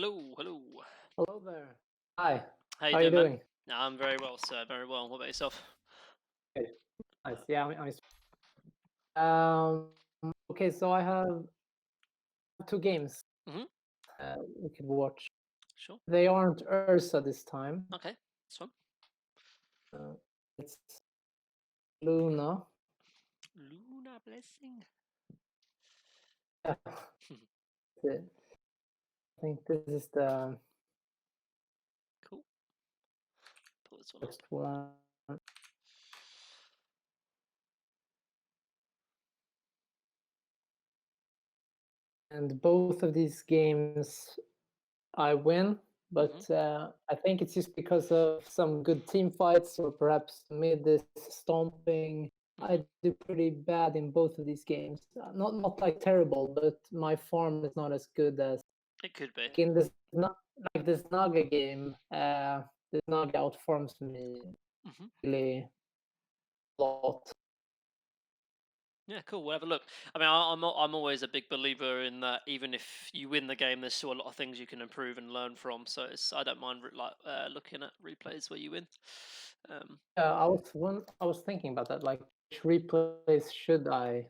Hello, hello. Hello there. Hi. How you How are you doing, man? doing? No, I'm very well, sir. Very well. What about yourself? Good. Nice. Yeah, okay, so I have two games Mm-hmm. we could watch. Sure. They aren't Ursa this time. Okay. This one. Uh, it's Luna. Luna blessing. Yeah, I think this is the Cool. Pull this one up. first one. And both of these games I win, but I think it's just because of some good team fights or perhaps mid this stomping. I do pretty bad in both of these games. Not like terrible, but my farm is not as good as It could be. in this not like this Naga game. This Naga outfarms me Mm-hmm. really a lot. Yeah, cool. We'll have a look. I mean, I'm always a big believer in that. Even if you win the game, there's still a lot of things you can improve and learn from. So I don't mind looking at replays where you win. I was thinking about that. Like, which replays should I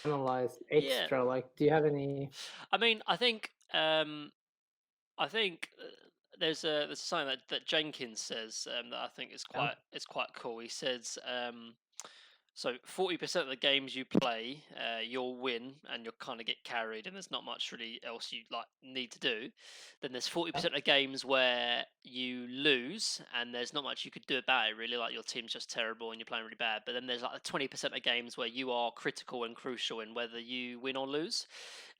analyze Yeah. extra? Like, do you have any? I mean, I think there's something that Jenkins says that I think is Yeah. quite cool. He says so 40% of the games you play, you'll win and you'll kind of get carried, and there's not much really else you like need to do. Then there's 40% of games where you lose, and there's not much you could do about it really. Like your team's just terrible and you're playing really bad. But then there's like 20% of games where you are critical and crucial in whether you win or lose.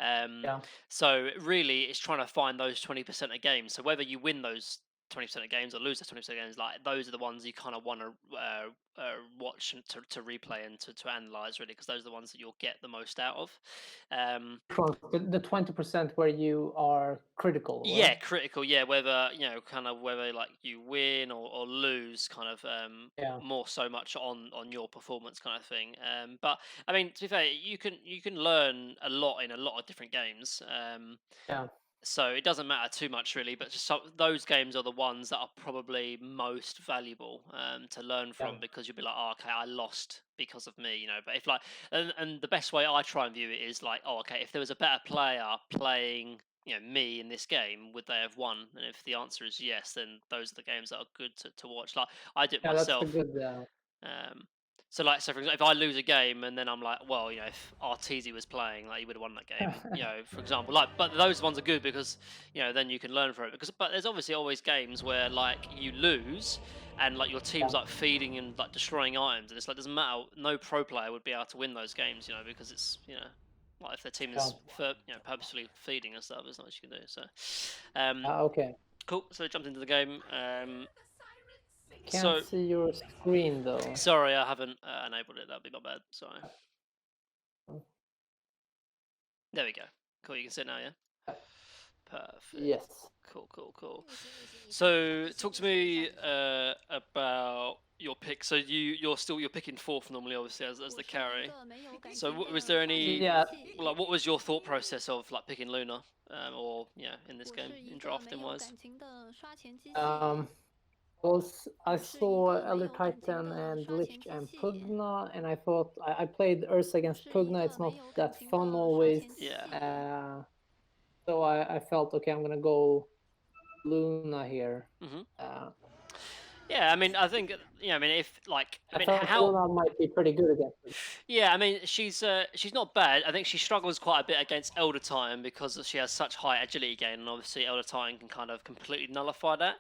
Yeah. So really, it's trying to find those 20% of games. So whether you win those 20% of games or lose those 20% of games, like those are the ones you kind of want to watch and to replay and to analyze really, because those are the ones that you'll get the most out of. The 20% where you are critical, Yeah, or critical. Yeah, whether kind of whether like you win or lose, kind of yeah, more so much on your performance kind of thing. But I mean, to be fair, you can learn a lot in a lot of different games. yeah, So it doesn't matter too much really, but just those games are the ones that are probably most valuable to learn yeah, from, because you'll be like, oh, okay, I lost because of me, But if like, and the best way I try and view it is like, oh, okay, if there was a better player playing, me in this game, would they have won? And if the answer is yes, then those are the games that are good to watch. Like I did yeah. That's a myself. good. Um, so for example, if I lose a game and then I'm like, well, if Arteezy was playing, like he would have won that game, for example. Like, but those ones are good because, then you can learn from it. But there's obviously always games where like you lose and like your team's Yeah, like feeding and like destroying items, and it's like doesn't matter. No pro player would be able to win those games, because it's like if their team yeah. is purposefully feeding and stuff, there's not much you can do. So, um, Okay. cool. So we jumped into the game. Can't So see your screen though. sorry, I haven't enabled it. That'd be my bad. Sorry. There we go. Cool. You can see it now, yeah. Perfect. Yes. Cool, cool, cool. So, talk to me about your pick. So you're picking fourth normally, obviously, as the carry. So was there any Yeah. like what was your thought process of like picking Luna, or in this game in drafting wise? I saw Elder Titan and Lich and Pugna, and I thought I played Ursa against Pugna. It's not that fun always. Yeah. So I felt okay. I'm gonna go Luna here. Mhm. Uh, Yeah, I mean, I think I mean, if like, I I mean, thought how? Luna might be pretty good against him. Yeah, I mean, she's not bad. I think she struggles quite a bit against Elder Titan because she has such high agility gain, and obviously Elder Titan can kind of completely nullify that.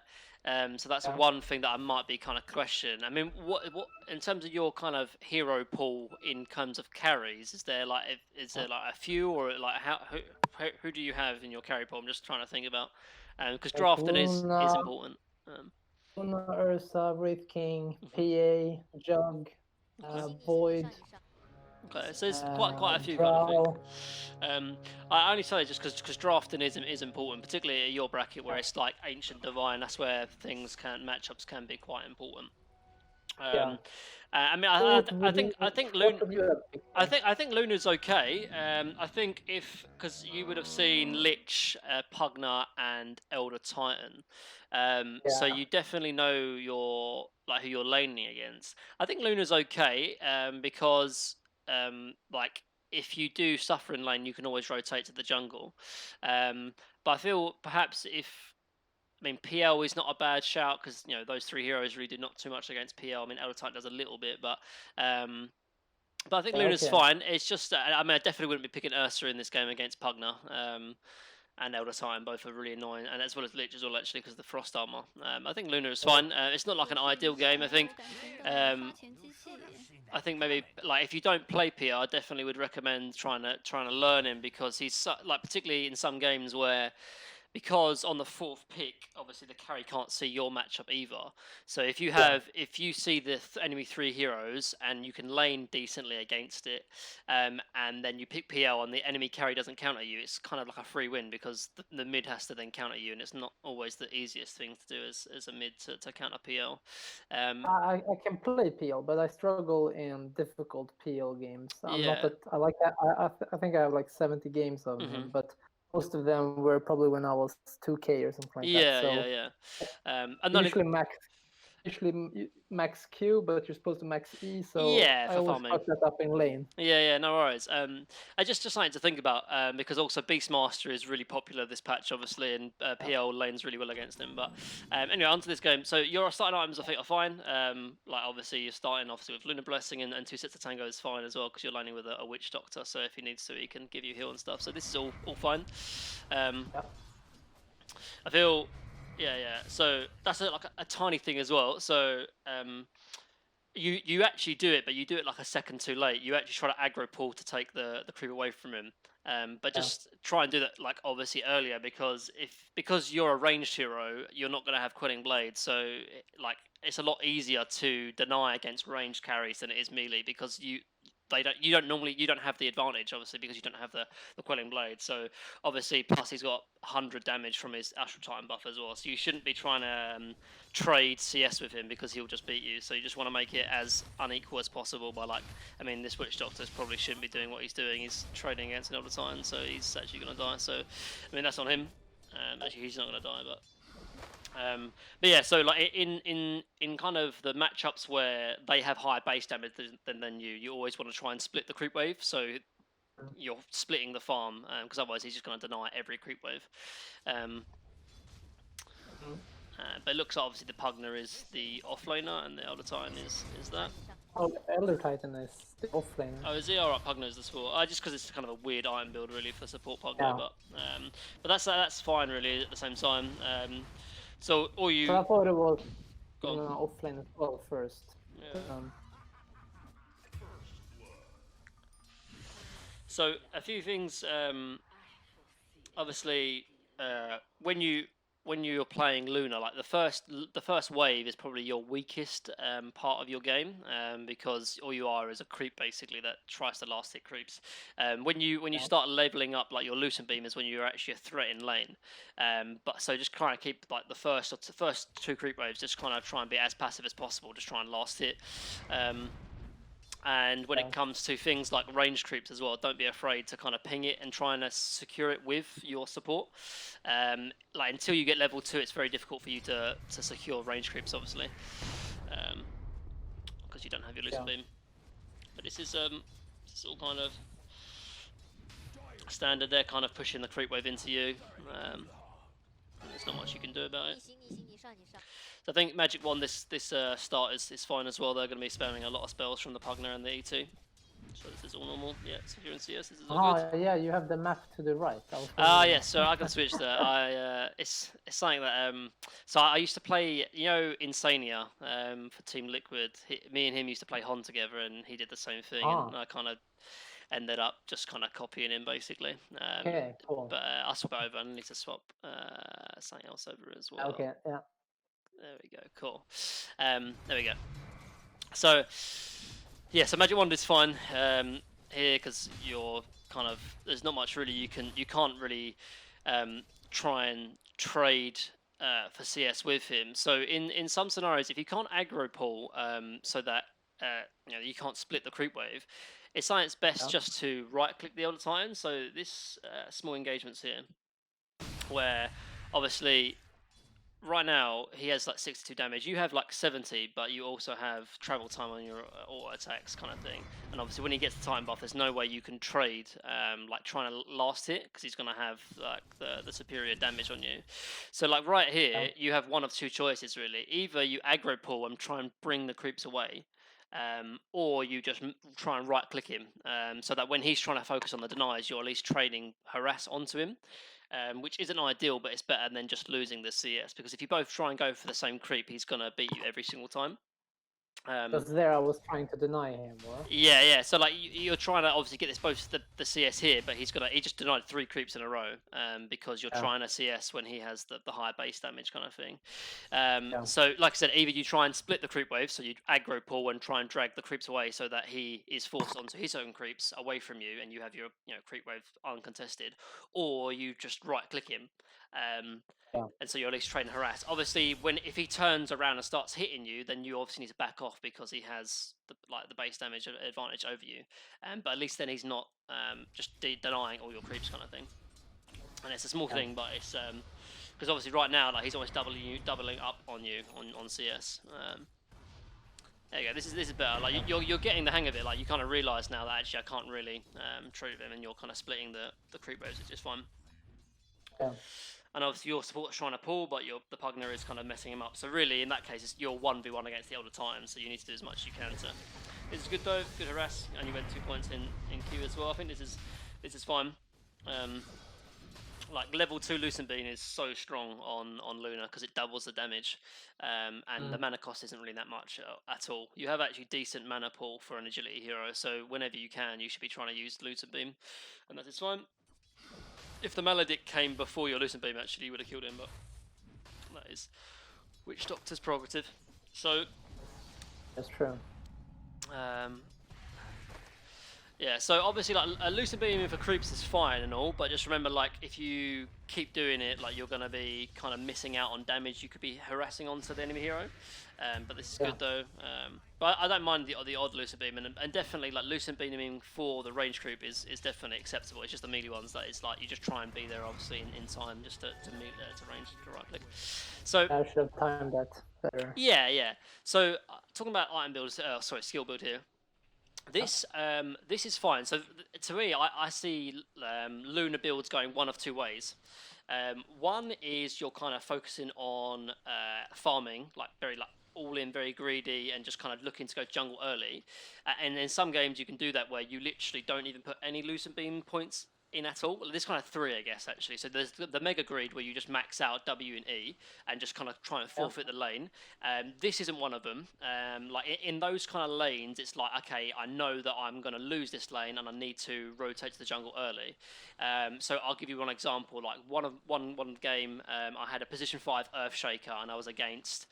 So that's Yeah. one thing that I might be kind of question. I mean, what in terms of your kind of hero pool in terms of carries? Is there like a few, or like who do you have in your carry pool? I'm just trying to think about because Like drafting is Luna, important. Luna, Ursa, Wraith King, Mhm. PA, Jug, Okay. Void, Okay, so there's quite a few kind of things. Drow. I only say it just because drafting is important, particularly at your bracket where it's like ancient divine. That's where things can matchups can be quite important. Yeah. I mean, What would I think what would you have picked then? I think Luna's okay. I think if because you would have seen Lich, Pugna, and Elder Titan, so Yeah. you definitely know your like who you're laning against. I think Luna's okay because like if you do suffer in lane, you can always rotate to the jungle. But I feel perhaps if I mean, PL is not a bad shout because you know those three heroes really did not too much against PL. I mean, Elder Titan does a little bit, um, but I think Yeah, Luna's okay. fine. It's just, I mean, I definitely wouldn't be picking Ursa in this game against Pugna. And Elder Titan both are really annoying, and as well as Lich as well, actually, because of the frost armor. I think Luna is fine. It's not like an ideal game. Um, I think maybe like if you don't play PR, I definitely would recommend trying to learn him because he's like particularly in some games where because on the fourth pick, obviously the carry can't see your matchup either. So Yeah. if you see the enemy three heroes and you can lane decently against it, and then you pick PL and the enemy carry doesn't counter you, it's kind of like a free win because the mid has to then counter you, and it's not always the easiest thing to do as a mid to counter PL. I can play PL, but I struggle in difficult PL games. I'm not Yeah. that I like that. I think I have like 70 games of hmm him, but most of them were probably when I was 2K or something like that. Yeah, yeah, So yeah. And not usually max Q, but you're supposed to max E. So yeah I for always farming. fuck that up in lane. Yeah, no worries. I just something to think about because also Beastmaster is really popular this patch, obviously, and Yeah. PL lanes really well against him. But anyway, onto this game. So your starting items, I think, are fine. Like obviously you're starting obviously with Lunar Blessing and two sets of Tango is fine as well because you're laning with a Witch Doctor. So if he needs to, he can give you heal and stuff. So this is all fine. Um, Yeah. I feel. Yeah. So that's like a tiny thing as well. So you actually do it, but you do it like a second too late. You actually try to aggro Paul to take the creep away from him. But Yeah. just try and do that like obviously earlier because you're a ranged hero, you're not going to have Quelling Blade. So like it's a lot easier to deny against ranged carries than it is melee because you don't have the advantage obviously because you don't have the Quelling Blade. So obviously plus he's got 100 damage from his Astral Titan buff as well. So you shouldn't be trying to trade CS with him because he'll just beat you. So you just want to make it as unequal as possible by like, I mean, this Witch Doctor probably shouldn't be doing what he's doing. He's trading against an Elder Titan, so he's actually going to die. So, I mean, that's on him. Actually, he's not going to die, but yeah. So like in kind of the matchups where they have higher base damage than you always want to try and split the creep wave. So you're splitting the farm because otherwise he's just going to deny every creep wave. Um, but it looks like obviously the Pugna is the offlaner and the Elder Titan is that. Oh, Elder Titan is the offlaner. Oh, is he? Alright, Pugna is the support. Just because it's kind of a weird item build really for support Pugna, Yeah. but that's fine really at the same time. So or you So I thought it was go on. offlane as well first. Yeah. So a few things. Obviously, when you're playing Luna, like the first wave is probably your weakest part of your game because all you are is a creep basically that tries to last hit creeps. When you start leveling up, like your Lucent Beam is when you're actually a threat in lane. But so just try and keep like the first two creep waves, just kind of try and be as passive as possible, just try and last hit. And when it comes to things like range creeps as well, don't be afraid to kind of ping it and try and secure it with your support. Like until you get level 2, it's very difficult for you to secure range creeps, obviously, because you don't have your Lucent Beam. But this is all kind of standard. They're kind of pushing the creep wave into you. There's not much you can do about it. So I think Magic Wand this start is fine as well. They're going to be spamming a lot of spells from the Pugna and the E2. So this is all normal. Yeah, secure and CS, this is all good. Yeah, you have the map to the right. Yeah, so I can switch there. It's something that so I used to play, Insania for Team Liquid. Me and him used to play Hon together, and he did the same thing, and I kind of ended up just kind of copying him basically. Okay, cool. But I'll swap it over. I need to swap something else over as well. Okay, yeah. There we go. Cool. There we go. So yeah, so Magic Wand is fine here because you're kind of there's not much really you can't really try and trade for CS with him. So in some scenarios, if you can't aggro pull, so that you can't split the creep wave, it's sometimes best just to right click the old time. So this small engagements here, where obviously right now he has like 62 damage. You have like 70, but you also have travel time on your auto attacks kind of thing. And obviously when he gets the time buff, there's no way you can trade like trying to last hit, because he's going to have like the superior damage on you. So like right here, you have one of two choices really. Either you aggro pull and try and bring the creeps away, or you just try and right click him, so that when he's trying to focus on the denies, you're at least trading harass onto him. Which isn't ideal, but it's better than just losing the CS, because if you both try and go for the same creep, he's going to beat you every single time. Because there I was trying to deny him, or? Yeah. So like you're trying to obviously get this both the CS here, but he just denied 3 creeps in a row, because you're trying to CS when he has the higher base damage kind of thing. So like I said, either you try and split the creep wave, so you aggro pull and try and drag the creeps away, so that he is forced onto his own creeps away from you, and you have your creep wave uncontested, or you just right click him. And so you're at least trading harass. Obviously, if he turns around and starts hitting you, then you obviously need to back off, because he has the base damage advantage over you. But at least then he's not just denying all your creeps kind of thing. And it's a small thing, but it's because obviously right now he's almost doubling up on you on CS. There you go. This is better. Like you're getting the hang of it. Like you kind of realise now that actually I can't really trade with him, and you're kind of splitting the creep waves, which is fine. Yeah. And obviously your support's trying to pull, but the Pugner is kind of messing him up. So really, in that case, you're 1v1 against the older time, so you need to do as much as you can to... This is good though, good harass. You only went 2 points in Q as well. I think this is fine. Like level 2 Lucent Beam is so strong on Luna, because it doubles the damage, and the mana cost isn't really that much at all. You have actually decent mana pool for an agility hero, so whenever you can, you should be trying to use Lucent Beam, and that is fine. If the Maledict came before your Lucent Beam, actually, you would have killed him, but that is Witch Doctor's prerogative. So... That's true. Yeah, so obviously, like, a Lucent Beam for creeps is fine and all, but just remember, like, if you keep doing it, like, you're going to be kind of missing out on damage you could be harassing onto the enemy hero. But this is good, though. But I don't mind the odd Lucent Beam, and definitely, like, Lucent Beaming for the range creep is definitely acceptable. It's just the melee ones that is, like, you just try and be there, obviously, in time, just to range, to right click. So... I should have timed that better. Yeah. So, talking about item builds, skill build here. This is fine. So to me, I see Luna builds going one of 2 ways. One is you're kind of focusing on farming, like very all in, very greedy, and just kind of looking to go jungle early. And in some games you can do that where you literally don't even put any Lucent Beam points in at all. Well, there's kind of 3, I guess, actually. So there's the Mega Greed, where you just max out W and E and just kind of try and forfeit the lane. This isn't one of them. Like in those kind of lanes, it's like, okay, I know that I'm going to lose this lane and I need to rotate to the jungle early. So I'll give you one example. Like one game, I had a position 5 Earthshaker, and I was against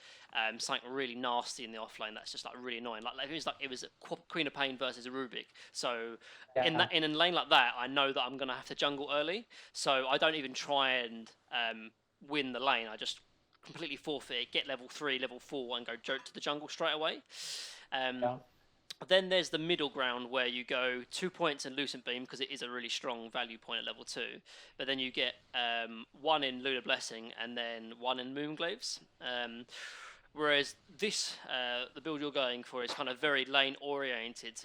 something really nasty in the offlane that's just like really annoying. Like it was a Queen of Pain versus a Rubik. So in a lane like that, I know that I'm gonna have to jungle early. So I don't even try and win the lane. I just completely forfeit, get level 3, level 4, and go joke to the jungle straight away. Then there's the middle ground where you go 2 points in Lucent Beam, because it is a really strong value point at level 2. But then you get 1 in Lunar Blessing and then 1 in Moonglaves. Whereas this, the build you're going for, is kind of very lane oriented,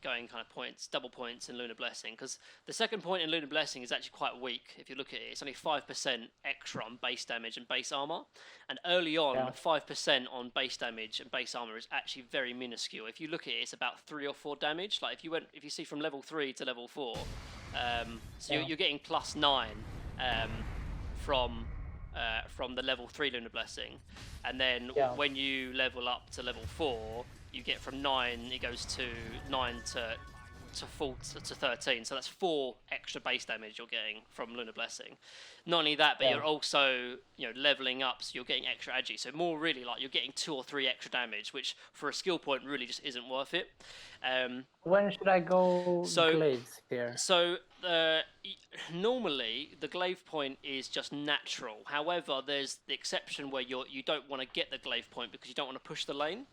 going kind of double points in Lunar Blessing, because the second point in Lunar Blessing is actually quite weak. If you look at it, it's only 5% extra on base damage and base armor, and early on 5% on base damage and base armor is actually very minuscule. If you look at it, it's about 3 or 4 damage. Like if you see from level 3 to level 4, so you're getting +9 from the level 3 Lunar Blessing, and then when you level up to level 4, you get from 9, it goes to 9 to 13, so that's 4 extra base damage you're getting from Lunar Blessing. Not only that, but you're also leveling up, so you're getting extra agi. So more really, like, you're getting 2 or 3 extra damage, which for a skill point really just isn't worth it. When should I go Glaives here? So Normally the glaive point is just natural. However, there's the exception where you don't want to get the glaive point because you don't want to push the lane.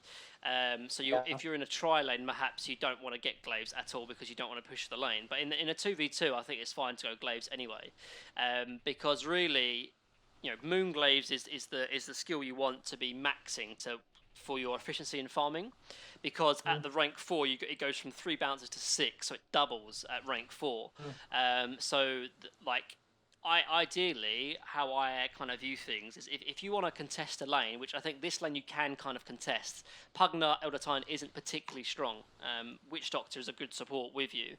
So if you're in a tri lane, perhaps you don't want to get glaives at all because you don't want to push the lane. But in a 2v2, I think it's fine to go glaives anyway, because really, moon glaives is the skill you want to be maxing for your efficiency in farming, because at the rank 4 it goes from 3 bounces to 6, so it doubles at rank 4. Like, ideally, how I kind of view things is if you want to contest a lane, which I think this lane you can kind of contest. Pugna Eldertine isn't particularly strong. Witch Doctor is a good support with you.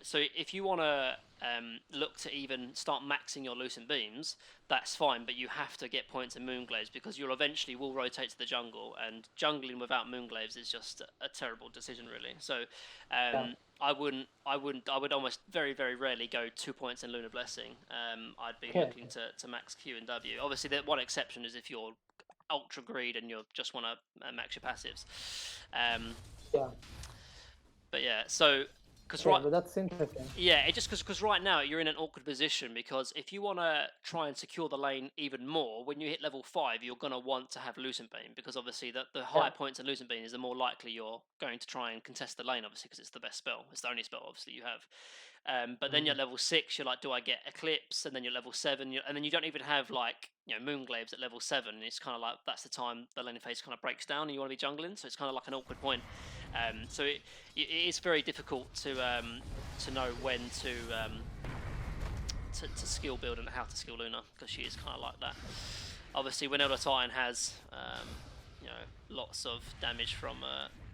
So if you want to look to even start maxing your Lucent Beams, that's fine, but you have to get points in Moonglaves because you'll eventually will rotate to the jungle, and jungling without Moonglaves is just a terrible decision, really. So I would almost very, very rarely go 2 points in Lunar Blessing. I'd be looking to max Q and W. Obviously, the one exception is if you're ultra greed and you just want to max your passives. But yeah, so but that's interesting. Yeah, it just because right now you're in an awkward position, because if you want to try and secure the lane even more, when you hit level 5, you're going to want to have Lucent Beam, because obviously the higher points in Lucent Beam is the more likely you're going to try and contest the lane, obviously, because it's the best spell. It's the only spell, obviously, you have. But then you're at level 6, you're like, do I get Eclipse? And then you're level 7, and then you don't even have, like, Moonglaves at level 7. And it's kind of like, that's the time the lane phase kind of breaks down and you want to be jungling, so it's kind of like an awkward point. So it is very difficult to know when to skill build and how to skill Luna, because she is kind of like that. Obviously, when Eldertine has lots of damage from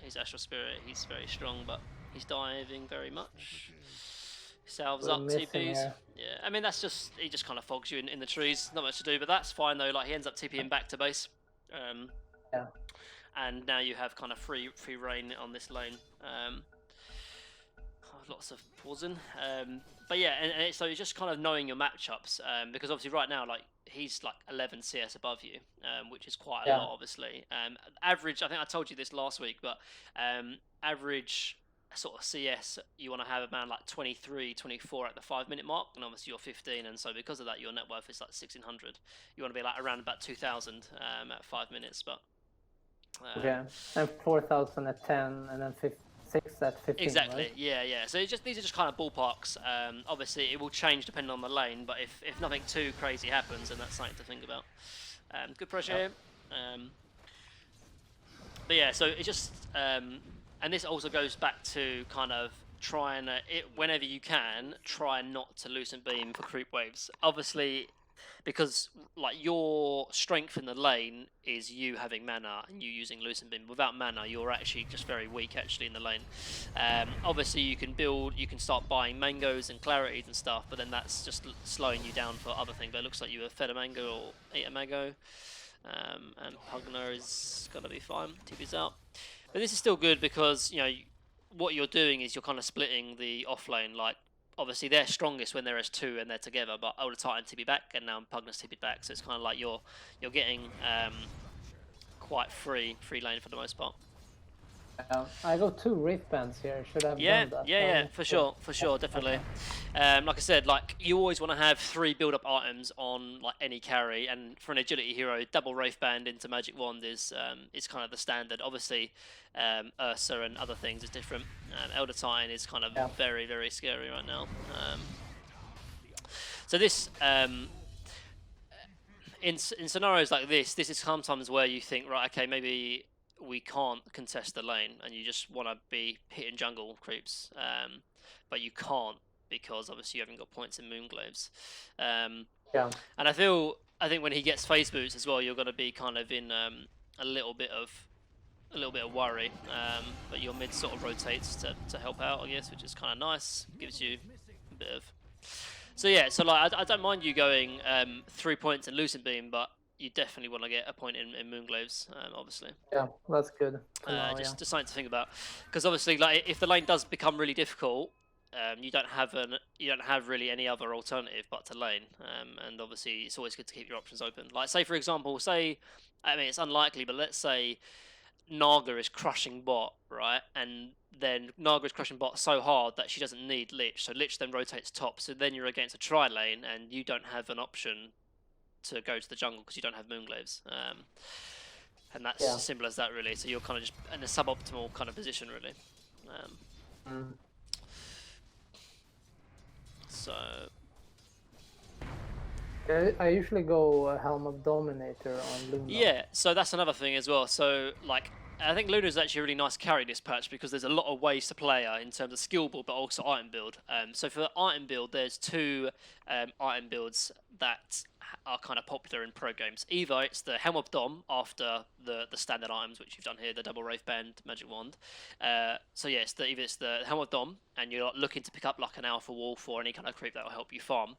his Astral Spirit, he's very strong, but he's diving very much. Salves up TPs. Yeah, I mean, that's just, he just kind of fogs you in the trees. Not much to do, but that's fine though. Like, he ends up TPing back to base. And now you have kind of free reign on this lane. Lots of pausing. But yeah, and so it's just kind of knowing your matchups, because obviously right now, like, he's like 11 CS above you, which is quite a lot, obviously. Average, I think I told you this last week, but average sort of CS, you want to have around like 23, 24 at the 5-minute mark, and obviously you're 15, and so because of that, your net worth is like 1,600. You want to be like around about 2,000 at 5 minutes, but and 4,000 at 10, and then 6 at 15. Exactly, right? yeah. So it's just, these are just kind of ballparks. Obviously, it will change depending on the lane, but if nothing too crazy happens, then that's something to think about. Good pressure here. But yeah, so it just, and this also goes back to kind of trying to, whenever you can, try not to Lucent Beam for creep waves. Obviously, because like your strength in the lane is you having mana and you using Lucent Beam. Without mana, you're actually just very weak actually in the lane. Obviously, you can start buying mangoes and clarities and stuff, but then that's just slowing you down for other things. But it looks like you have fed a mango or ate a mango. And Pugner is gonna be fine. TP's out. But this is still good because, what you're doing is you're kind of splitting the offlane. Like, obviously they're strongest when they're as 2 and they're together, but Elder Titan TP back, and now Pugner's TP back, so it's kind of like you're getting quite free lane for the most part. I got 2 wristbands here. Should I have done that? Yeah, for sure, definitely. Like I said, like, you always want to have 3 build-up items on like any carry, and for an agility hero, double Wraith Band into Magic Wand is kind of the standard. Obviously, Ursa and other things is different. Elder Titan is kind of very, very scary right now. So this, in scenarios like this is sometimes where you think, right, okay, maybe we can't contest the lane, and you just want to be hitting jungle creeps, but you can't because obviously you haven't got points in Moonglaves. And I think when he gets phase boots as well, you're going to be kind of in a little bit of worry, but your mid sort of rotates to help out, I guess, which is kind of nice. Gives you a bit of. So yeah, so like I don't mind you going 3 points in Lucent Beam, but you definitely want to get a point in Moonglaves, obviously. Yeah, that's good. Just something to think about, because obviously, like, if the lane does become really difficult, you don't have really any other alternative but to lane, and obviously it's always good to keep your options open. Like, say for example, I mean it's unlikely, but let's say Naga is crushing bot, right? And then Naga is crushing bot so hard that she doesn't need Lich, so Lich then rotates top. So then you're against a tri lane, and you don't have an option to go to the jungle because you don't have Moonglaves. And that's Yeah. simple as that, really. So you're kind of just in a suboptimal kind of position, really. So I usually go Helm of Dominator on Luna. yeah, so that's another thing as well. So like, I think Luna's actually a really nice carry this patch because there's a lot of ways to play her in terms of skill build, but also item build. So for item build, there's two item builds that are kind of popular in pro games. Either it's the Helm of Dom after the standard items, which you've done here, the double Wraith Band, Magic Wand. So yeah, either it's the Helm of Dom, and you're looking to pick up like an Alpha Wolf or any kind of creep that will help you farm.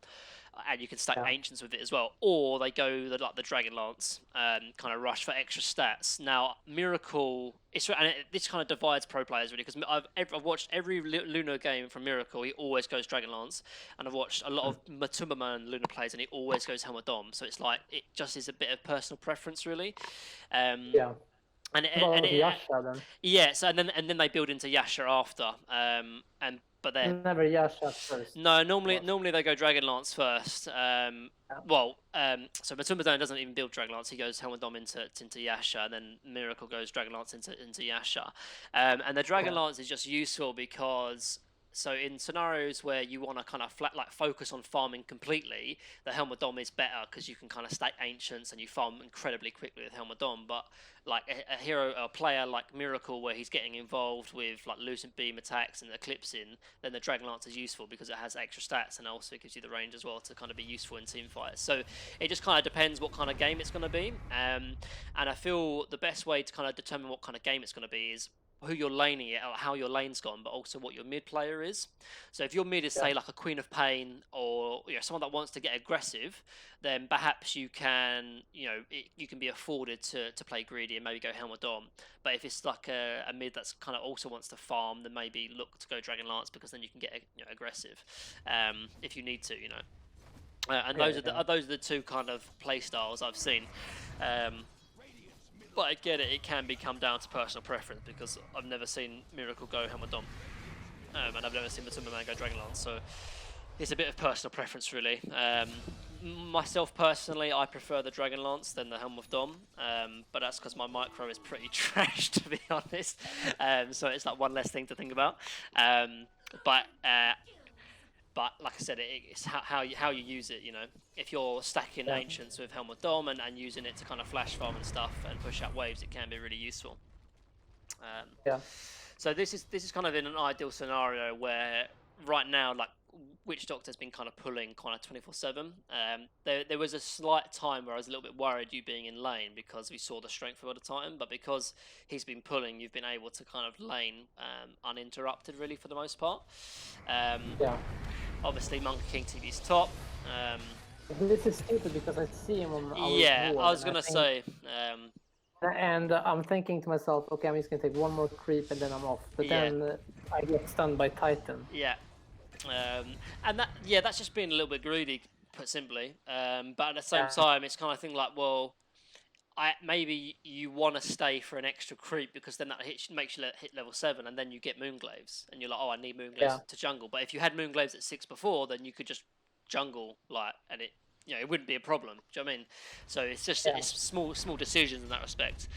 And you can stack ancients with it as well, or they go like the Dragon Lance, kind of rush for extra stats. Now Miracle, this kind of divides pro players really, because I've watched every Luna game from Miracle. He always goes Dragon Lance, and I've watched a lot of Matumbaman Luna plays, and he always goes Helm of Dom. So it's like it just is a bit of personal preference really. Yeah. Yasha then. Yeah, so and then they build into Yasha after, but they're never Yasha first. No, normally they go Dragon Lance first. Well, so Matumbadan doesn't even build Dragon Lance. He goes Helm of Dom into Yasha, and then Miracle goes Dragon Lance into Yasha. And the Dragon Lance is just useful because, so in scenarios where you want to kind of focus on farming completely, the Helm of Dom is better because you can kind of stack ancients and you farm incredibly quickly with Helm of Dom. But like a player like Miracle, where he's getting involved with like Lucent Beam attacks and eclipsing, then the Dragon Lance is useful because it has extra stats and also it gives you the range as well to kind of be useful in team fights. So it just kind of depends what kind of game it's going to be. And I feel the best way to kind of determine what kind of game it's going to be is who you're laning it, or how your lane's gone, but also what your mid player is. So if your mid is say like a Queen of Pain, or someone that wants to get aggressive, then perhaps you can you can be afforded to play greedy and maybe go Helm of Dom. But if it's like a mid that's kind of also wants to farm, then maybe look to go Dragon Lance, because then you can get aggressive if you need to, and those are the two kind of play styles I've seen. But I get it, it can come down to personal preference, because I've never seen Miracle go Helm of Dom, and I've never seen Matumbaman go Dragon Lance, so it's a bit of personal preference really. Myself personally, I prefer the Dragon Lance than the Helm of Dom, but that's because my micro is pretty trash, to be honest, so it's like one less thing to think about. But like I said, it's how you use it. If you're stacking ancients with Helm of Dom and using it to kind of flash farm and stuff and push out waves, it can be really useful. So this is kind of in an ideal scenario where right now, like, Witch Doctor's been kind of pulling kind of 24/7. There was a slight time where I was a little bit worried you being in lane, because we saw the strength of the time, but because he's been pulling, you've been able to kind of lane uninterrupted really for the most part. Obviously Monkey King TV's top. This is stupid because I see him on our I board, was gonna say. And I'm thinking to myself, okay, I'm just gonna take one more creep and then I'm off. But then I get stunned by Titan. Yeah. And that's just being a little bit greedy, put simply. But at the same time, it's kind of thing like, well, maybe you want to stay for an extra creep, because then that makes you hit level 7, and then you get Moonglaves, and you're like, oh, I need Moonglaves to jungle. But if you had Moonglaves at 6 before, then you could just jungle, and it wouldn't be a problem. Do you know what I mean? So it's just it's small decisions in that respect.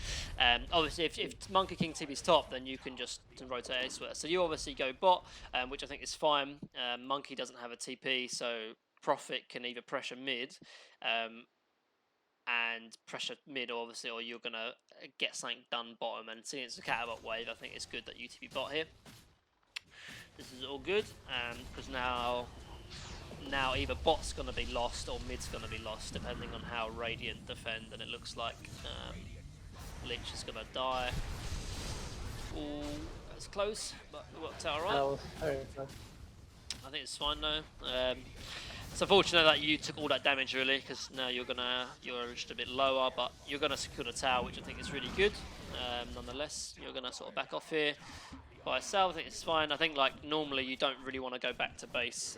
Obviously, if Monkey King TV's top, then you can just rotate elsewhere. So you obviously go bot, which I think is fine. Monkey doesn't have a TP, so Prophet can either pressure mid, and pressure mid, obviously, or you're gonna get something done bottom. And seeing it's a Catabot wave, I think it's good that UTV bot here. This is all good, because now either bot's going to be lost or mid's going to be lost, depending on how Radiant defend, and it looks like Lich is going to die. Ooh, that's close, but it worked out alright. That was very close. I think it's fine though. It's unfortunate that you took all that damage really, because now you're just a bit lower, but you're going to secure the tower, which I think is really good. Nonetheless, you're going to sort of back off here. By itself, I think it's fine. I think like normally you don't really want to go back to base,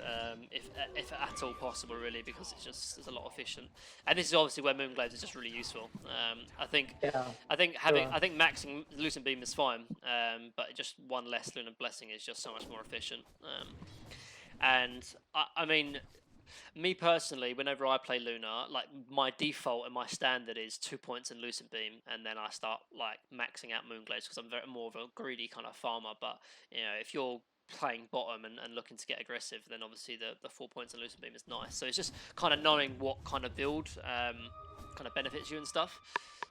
if at all possible, really, because it's a lot efficient. And this is obviously where Moonglaives is just really useful. Yeah, I think sure. maxing Lucent Beam is fine, but just one less Lunar Blessing is just so much more efficient. And I mean, me personally, whenever I play Luna, like my default and my standard is 2 points in Lucent Beam, and then I start like maxing out Moonglaze because I'm very more of a greedy kind of farmer. But you know, if you're playing bottom and looking to get aggressive, then obviously the 4 points in Lucent Beam is nice. So it's just kind of knowing what kind of build kind of benefits you and stuff.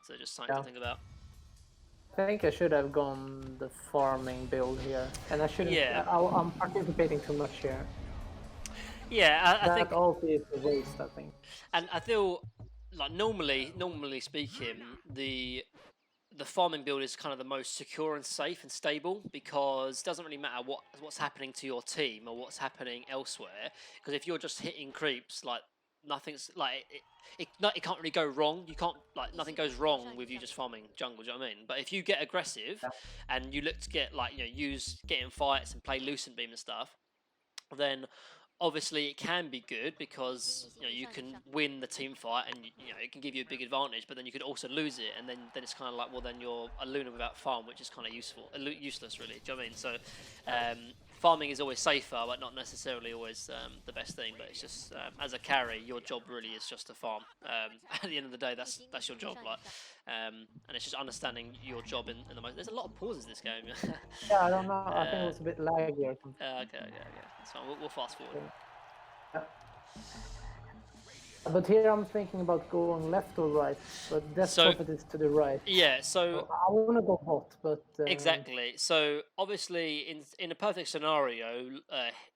So just something to Yeah. think about. I think I should have gone the farming build here, and I shouldn't. Yeah, I'm participating too much here. yeah. I think, That also is a waste, I think. and I feel like normally speaking, the farming build is kind of the most secure and safe and stable because it doesn't really matter what's happening to your team or what's happening elsewhere. Because if you're just hitting creeps, like nothing's like it can't really go wrong. You can't like nothing goes wrong with you just farming jungle. Do you know what I mean? But if you get aggressive Yeah. and you look to get like get in fights and play Lucent Beam and stuff, then obviously it can be good because you can win the team fight and it can give you a big advantage, but then you could also lose it, and then it's kind of like, well, then you're a Luna without farm, which is kind of useless really. Do you know what I mean? So farming is always safer, but not necessarily always the best thing. But it's just as a carry, your job really is just to farm. At the end of the day, that's your job, like, and it's just understanding your job in the most. There's a lot of pauses this game. Yeah, I don't know. I think it was a bit laggy or something. Okay. That's fine. We'll fast forward. Yeah. But here I'm thinking about going left or right, but Death So Prophet is to the right. yeah, So I want to go hot, but exactly. So obviously, in a perfect scenario,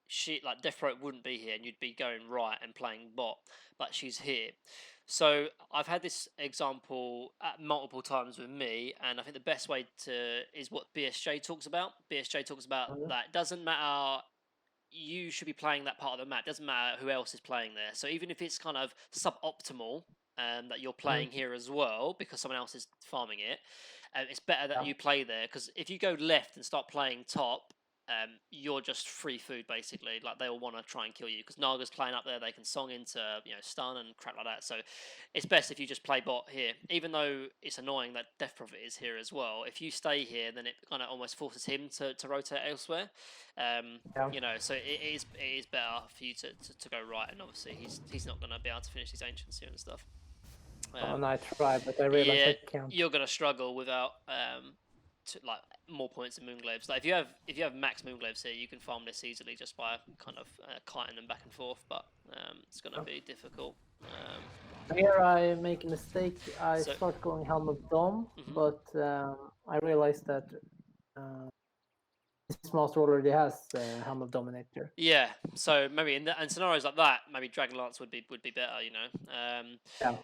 she like Death Throat wouldn't be here, and you'd be going right and playing bot, but she's here. So I've had this example at multiple times with me, and I think the best way to is what BSJ talks about. BSJ talks about that it doesn't matter, you should be playing that part of the map. Doesn't matter who else is playing there. So even if it's kind of suboptimal, that you're playing here as well because someone else is farming it, it's better that you play there, because if you go left and start playing top, you're just free food basically. Like they'll want to try and kill you because Naga's playing up there. They can song into stun and crap like that. So it's best if you just play bot here. Even though it's annoying that Death Prophet is here as well. If you stay here, then it kind of almost forces him to rotate elsewhere. So it is better for you to go right, and obviously he's not going to be able to finish these ancients here and stuff. and I tried, but I realized I can't. You're going to struggle without like more points in Moonglaves. Like if you have max Moonglaves here, you can farm this easily just by kind of kiting them back and forth, but it's going to be difficult. Here I make a mistake. I start going Helm of Dom, but I realized that this master already has Helm of Dominator. Yeah, so maybe in scenarios like that, maybe Dragonlance would be better, Yeah.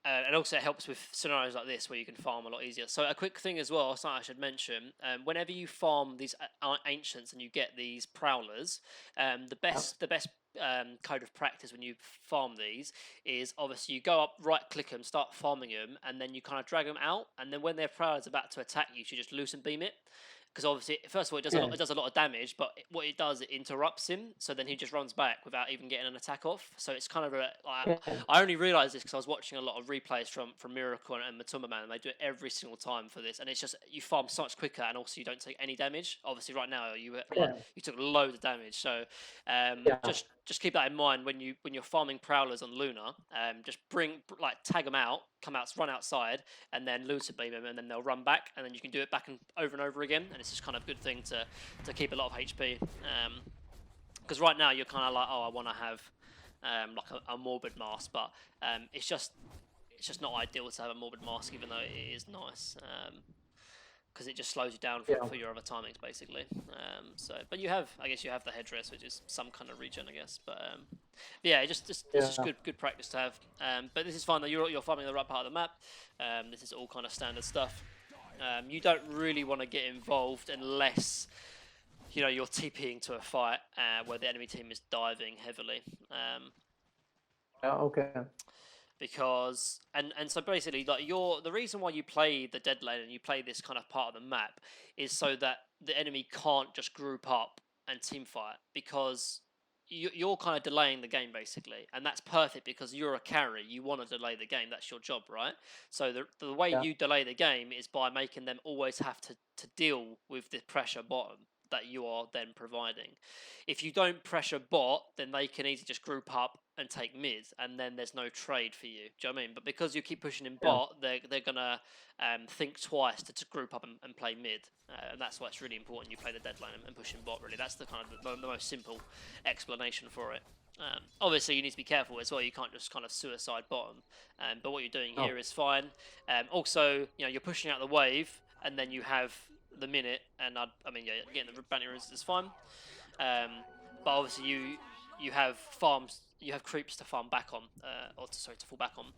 And also it helps with scenarios like this where you can farm a lot easier. So a quick thing as well, something I should mention: whenever you farm these ancients and you get these prowlers, the best code of practice when you farm these is obviously you go up, right click them, start farming them, and then you kind of drag them out, and then when their prowler's about to attack you, you just Lucent Beam it. Because obviously, first of all, it does a lot of damage, but what it does, it interrupts him, so then he just runs back without even getting an attack off. So it's kind of I only realised this because I was watching a lot of replays from Miracle and Matuma Man, and they do it every single time for this, and it's just you farm so much quicker, and also you don't take any damage. Obviously, right now you took loads of damage, so just keep that in mind when you're farming prowlers on Luna. Just tag them out, run outside, and then Lucent Beam them, and then they'll run back, and then you can do it back and over again, and it's just kind of a good thing to keep a lot of HP. Because right now you're kind of like, oh, I want to have like a morbid mask, but it's just not ideal to have a morbid mask, even though it is nice. Because it just slows you down for your other timings, basically. But I guess you have the headdress, which is some kind of regen, I guess. But yeah, it's just good practice to have. But this is fine though. You're farming the right part of the map. This is all kind of standard stuff. You don't really want to get involved unless you're TPing to a fight where the enemy team is diving heavily. Okay. because and so basically like the reason why you play the dead lane and you play this kind of part of the map is so that the enemy can't just group up and team fight, because you're kind of delaying the game basically, and that's perfect because you're a carry. You want to delay the game. That's your job, right? So the way Yeah. you delay the game is by making them always have to deal with the pressure bottom that you are then providing. If you don't pressure bot, then they can easily just group up and take mid, and then there's no trade for you. Do you know what I mean? But because you keep pushing in Yeah. bot, they're gonna think twice to group up and play mid, and that's why it's really important you play the dead lane and push in bot. Really, that's the kind of the most simple explanation for it. Obviously, you need to be careful as well. You can't just kind of suicide bottom. But what you're doing Oh. here is fine. Also, you're pushing out the wave, and then you have the minute, and I mean, yeah, getting the bounty runes is fine. But obviously, you have farms, you have creeps to farm back on, to fall back on.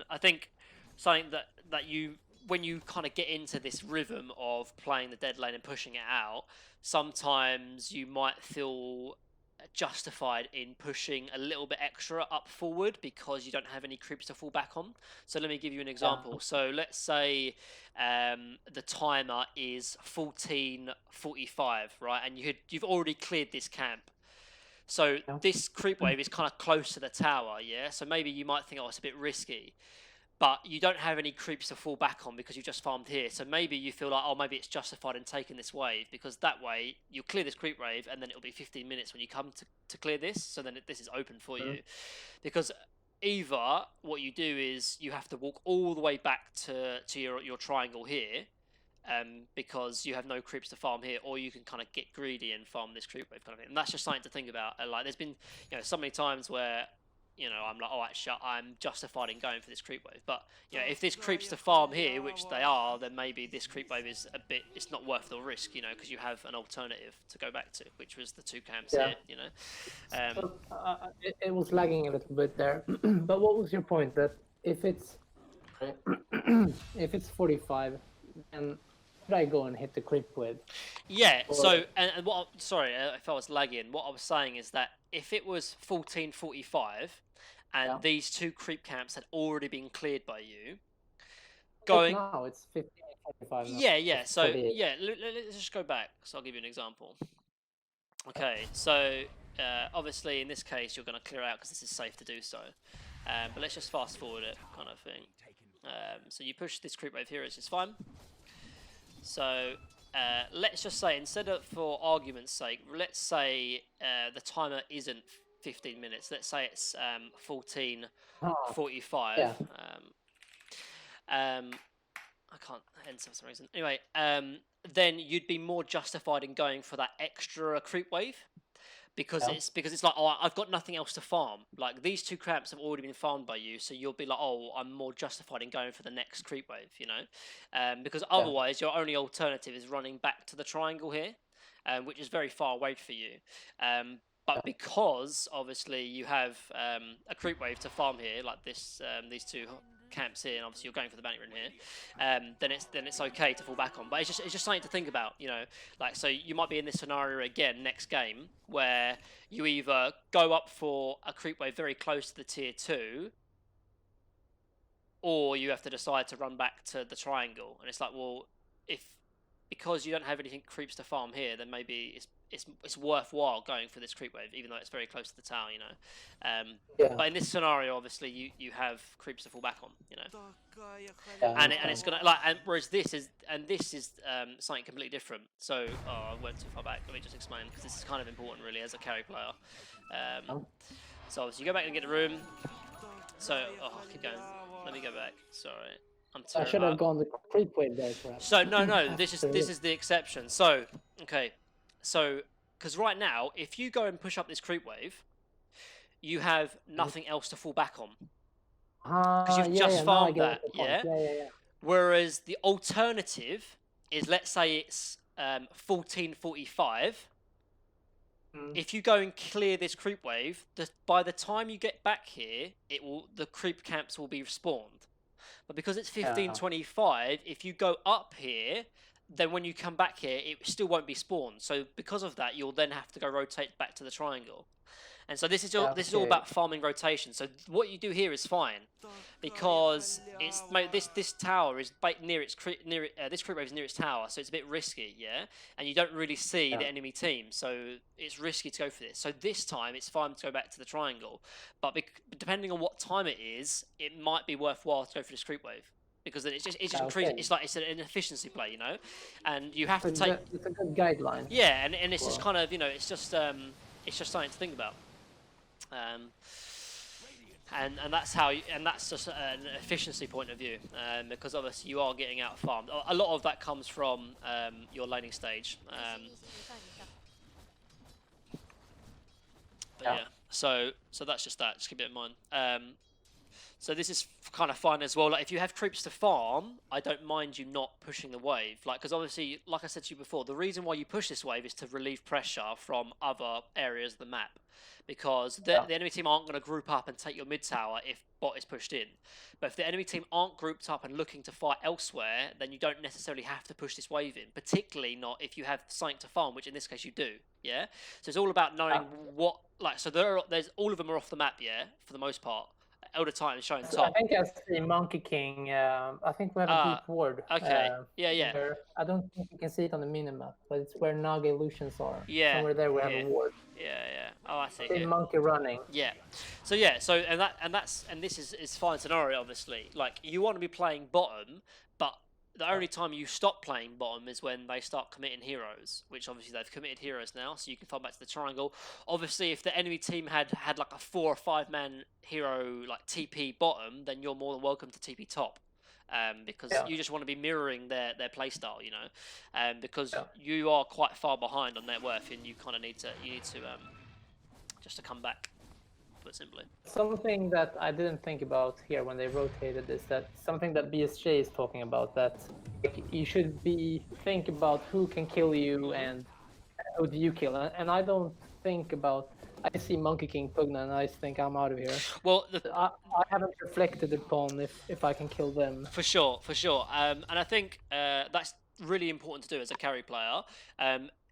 I think something that you, when you kind of get into this rhythm of playing the dead lane and pushing it out, sometimes you might feel justified in pushing a little bit extra up forward because you don't have any creeps to fall back on. So let me give you an example. Yeah. So let's say the timer is 14:45, right? And you've already cleared this camp. So Yeah. this creep wave is kind of close to the tower, yeah? So maybe you might think, oh, it's a bit risky. But you don't have any creeps to fall back on because you just farmed here. So maybe you feel like, oh, maybe it's justified in taking this wave, because that way you'll clear this creep wave and then it'll be 15 minutes when you come to clear this. So then this is open for you. Because either what you do is you have to walk all the way back to your triangle here, because you have no creeps to farm here, or you can kind of get greedy and farm this creep wave kind of thing. And that's just something to think about. Like there's been so many times where I'm like, oh, actually, I'm justified in going for this creep wave. But if this creeps to farm here, which they are, then maybe this creep wave is it's not worth the risk, because you have an alternative to go back to, which was the two camps Yeah. here, So, it was lagging a little bit there. But what was your point? That if it's if it's 45, then should I go and hit the creep with? Yeah. So and what? Sorry, if I was lagging. What I was saying is that if it was 14:45, and these two creep camps had already been cleared by you, going. Now it's 15:45. Yeah. So yeah, let's just go back. So I'll give you an example. Okay. So obviously in this case you're going to clear out because this is safe to do so. But let's just fast forward it, kind of thing. So you push this creep wave here, it's just fine. So let's just say, instead of, for argument's sake, let's say the timer isn't 15 minutes. Let's say it's 14:45. Yeah. I can't enter for some reason. Anyway, then you'd be more justified in going for that extra creep wave. Because it's like, oh, I've got nothing else to farm. Like these two camps have already been farmed by you, so you'll be like, oh, I'm more justified in going for the next creep wave, because otherwise your only alternative is running back to the triangle here, which is very far away for you. But because obviously you have a creep wave to farm here, like this, these two camps here, and obviously you're going for the bounty rune here, then it's okay to fall back on. But it's just something to think about, like, so you might be in this scenario again next game where you either go up for a creep wave very close to the tier 2, or you have to decide to run back to the triangle. And it's like, well, because you don't have anything creeps to farm here, then maybe it's worthwhile going for this creep wave, even though it's very close to the tower, But in this scenario, obviously, you have creeps to fall back on, and it's gonna whereas this is something completely different. So I went too far back. Let me just explain, because this is kind of important, really, as a carry player. So obviously, you go back and get the room. So keep going. Let me go back. Sorry. I should have gone the creep wave there, perhaps. So no, this is the exception. So okay, so because right now, if you go and push up this creep wave, you have nothing else to fall back on, because you've just farmed that. Yeah? Whereas the alternative is, let's say it's 14:45. If you go and clear this creep wave, by the time you get back here, the creep camps will be respawned. But because it's 15:25, if you go up here, then when you come back here, it still won't be spawned. So because of that, you'll then have to go rotate back to the triangle. And so this is all Okay. about farming rotation. So what you do here is fine, because this tower is near this creep wave is near its tower, so it's a bit risky, yeah. And you don't really see Yeah. the enemy team, so it's risky to go for this. So this time it's fine to go back to the triangle, but depending on what time it is, it might be worthwhile to go for this creep wave. Because then it's just increasing. Okay. It's like it's an efficiency play, you know, and you have to It's take. it's a good guideline. Yeah, and it's just Well, kind of, it's just something to think about. Um, and that's how and that's just an efficiency point of view, because obviously you are getting out farmed. A lot of that comes from your laning stage. But yeah, so that's just that. Just keep it in mind. So this is kind of fun as well. Like if you have creeps to farm, I don't mind you not pushing the wave. Like because obviously, like I said to you before, the reason why you push this wave is to relieve pressure from other areas of the map. Because the enemy team aren't going to group up and take your mid tower if bot is pushed in. But if the enemy team aren't grouped up and looking to fight elsewhere, then you don't necessarily have to push this wave in. Particularly not if you have something to farm, which in this case you do. Yeah. So it's all about knowing what so there's all of them are off the map. Yeah, for the most part. Elder Titan showing top. I think I see Monkey King. I think we have a deep ward. Okay. Yeah. Where, I don't think you can see it on the minimap, but it's where Naga illusions are. Yeah. Somewhere there we have a ward. Yeah. Oh, I see. See Monkey running. Yeah. So and this is fine scenario, obviously. Like you want to be playing bottom, but the only time you stop playing bottom is when they start committing heroes, which obviously they've committed heroes now, so you can fall back to the triangle. Obviously, if the enemy team had like a 4 or 5 man hero like TP bottom, then you're more than welcome to TP top. Because you just want to be mirroring their playstyle, you know, because you are quite far behind on net worth, and you kind of need to just to come back. Put simply. Something that I didn't think about here when they rotated is that something that BSJ is talking about, that like, you should think about who can kill you and who do you kill, and I don't think about. I see Monkey King Pugna and I think I'm out of here. Well, I haven't reflected upon if I can kill them. For sure. And I think that's really important to do as a carry player.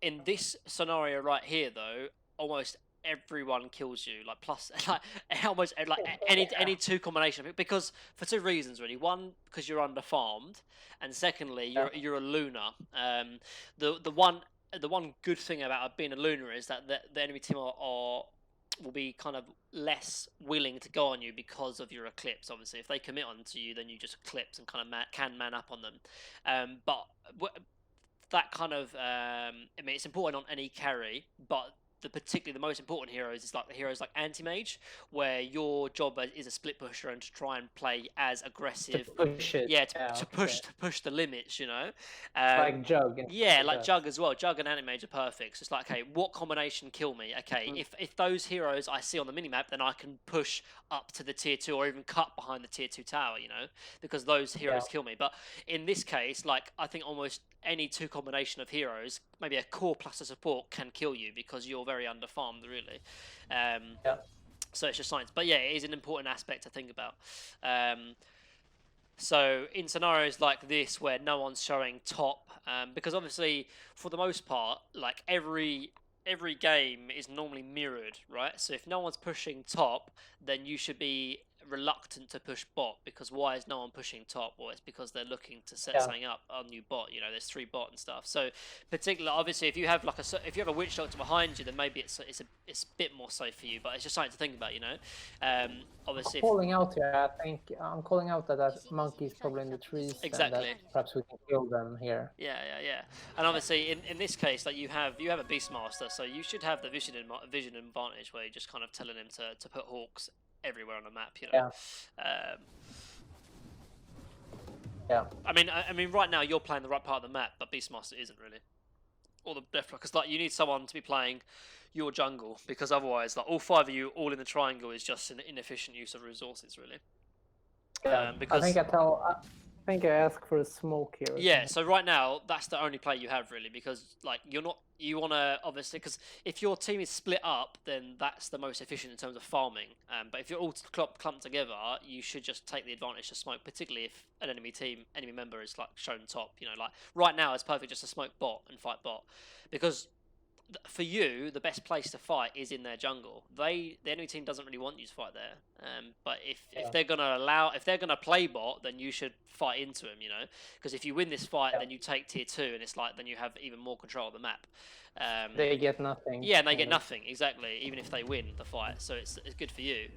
In this scenario right here, though, almost everyone kills you. Like plus, like almost like any two combination, because for two reasons really. One, because you're under farmed, and secondly, you're a Luna. The one good thing about being a Luna is that the enemy team will be kind of less willing to go on you because of your eclipse. Obviously, if they commit onto you, then you just eclipse and kind of can man up on them. But that kind of, I mean, it's important on any carry, but particularly the most important heroes is like the heroes like Anti-Mage, where your job is a split pusher and to try and play as aggressive. To push it. To push the limits, you know. Like Jug. Like Jug as well. Jug and Anti-Mage are perfect. So it's like, okay, what combination kill me? Okay, if those heroes I see on the minimap, then I can push up to the tier 2 or even cut behind the tier 2 tower, you know, because those heroes kill me. But in this case, like I think almost any two combination of heroes, maybe a core plus a support, can kill you because you're very underfarmed, really. So it's just science. But yeah, it is an important aspect to think about. So in scenarios like this where no one's showing top, because obviously for the most part, like every game is normally mirrored, right? So if no one's pushing top, then you should be reluctant to push bot, because why is no one pushing top? Well, it's because they're looking to set something up on new bot. You know, there's 3 bot and stuff. So particularly, obviously, if you have like if you have a witch doctor behind you, then maybe it's a bit more safe for you. But it's just something to think about, you know. Obviously, calling out here. I think I'm calling out that monkey's probably in the trees. Exactly. And that perhaps we can kill them here. Yeah. And obviously, in this case, like you have a Beastmaster, so you should have the vision advantage where you're just kind of telling him to put hawks everywhere on the map, you know. I mean, right now you're playing the right part of the map, but Beastmaster isn't really, or the Deathlock, because like you need someone to be playing your jungle, because otherwise, like all 5 of you all in the triangle is just an inefficient use of resources, really. Because I think I ask for a smoke here. Yeah, so right now that's the only play you have, really, because like you want to obviously, because if your team is split up, then that's the most efficient in terms of farming. But if you're all clumped together, you should just take the advantage to smoke, particularly if an enemy member is like shown top. You know, like right now it's perfect just to smoke bot and fight bot, because for you, the best place to fight is in their jungle. The enemy team doesn't really want you to fight there. But if they're gonna play bot, then you should fight into them. Because if you win this fight, then you take tier 2, and it's like then you have even more control of the map. They get nothing. Yeah, and they get nothing exactly, even if they win the fight. So it's good for you.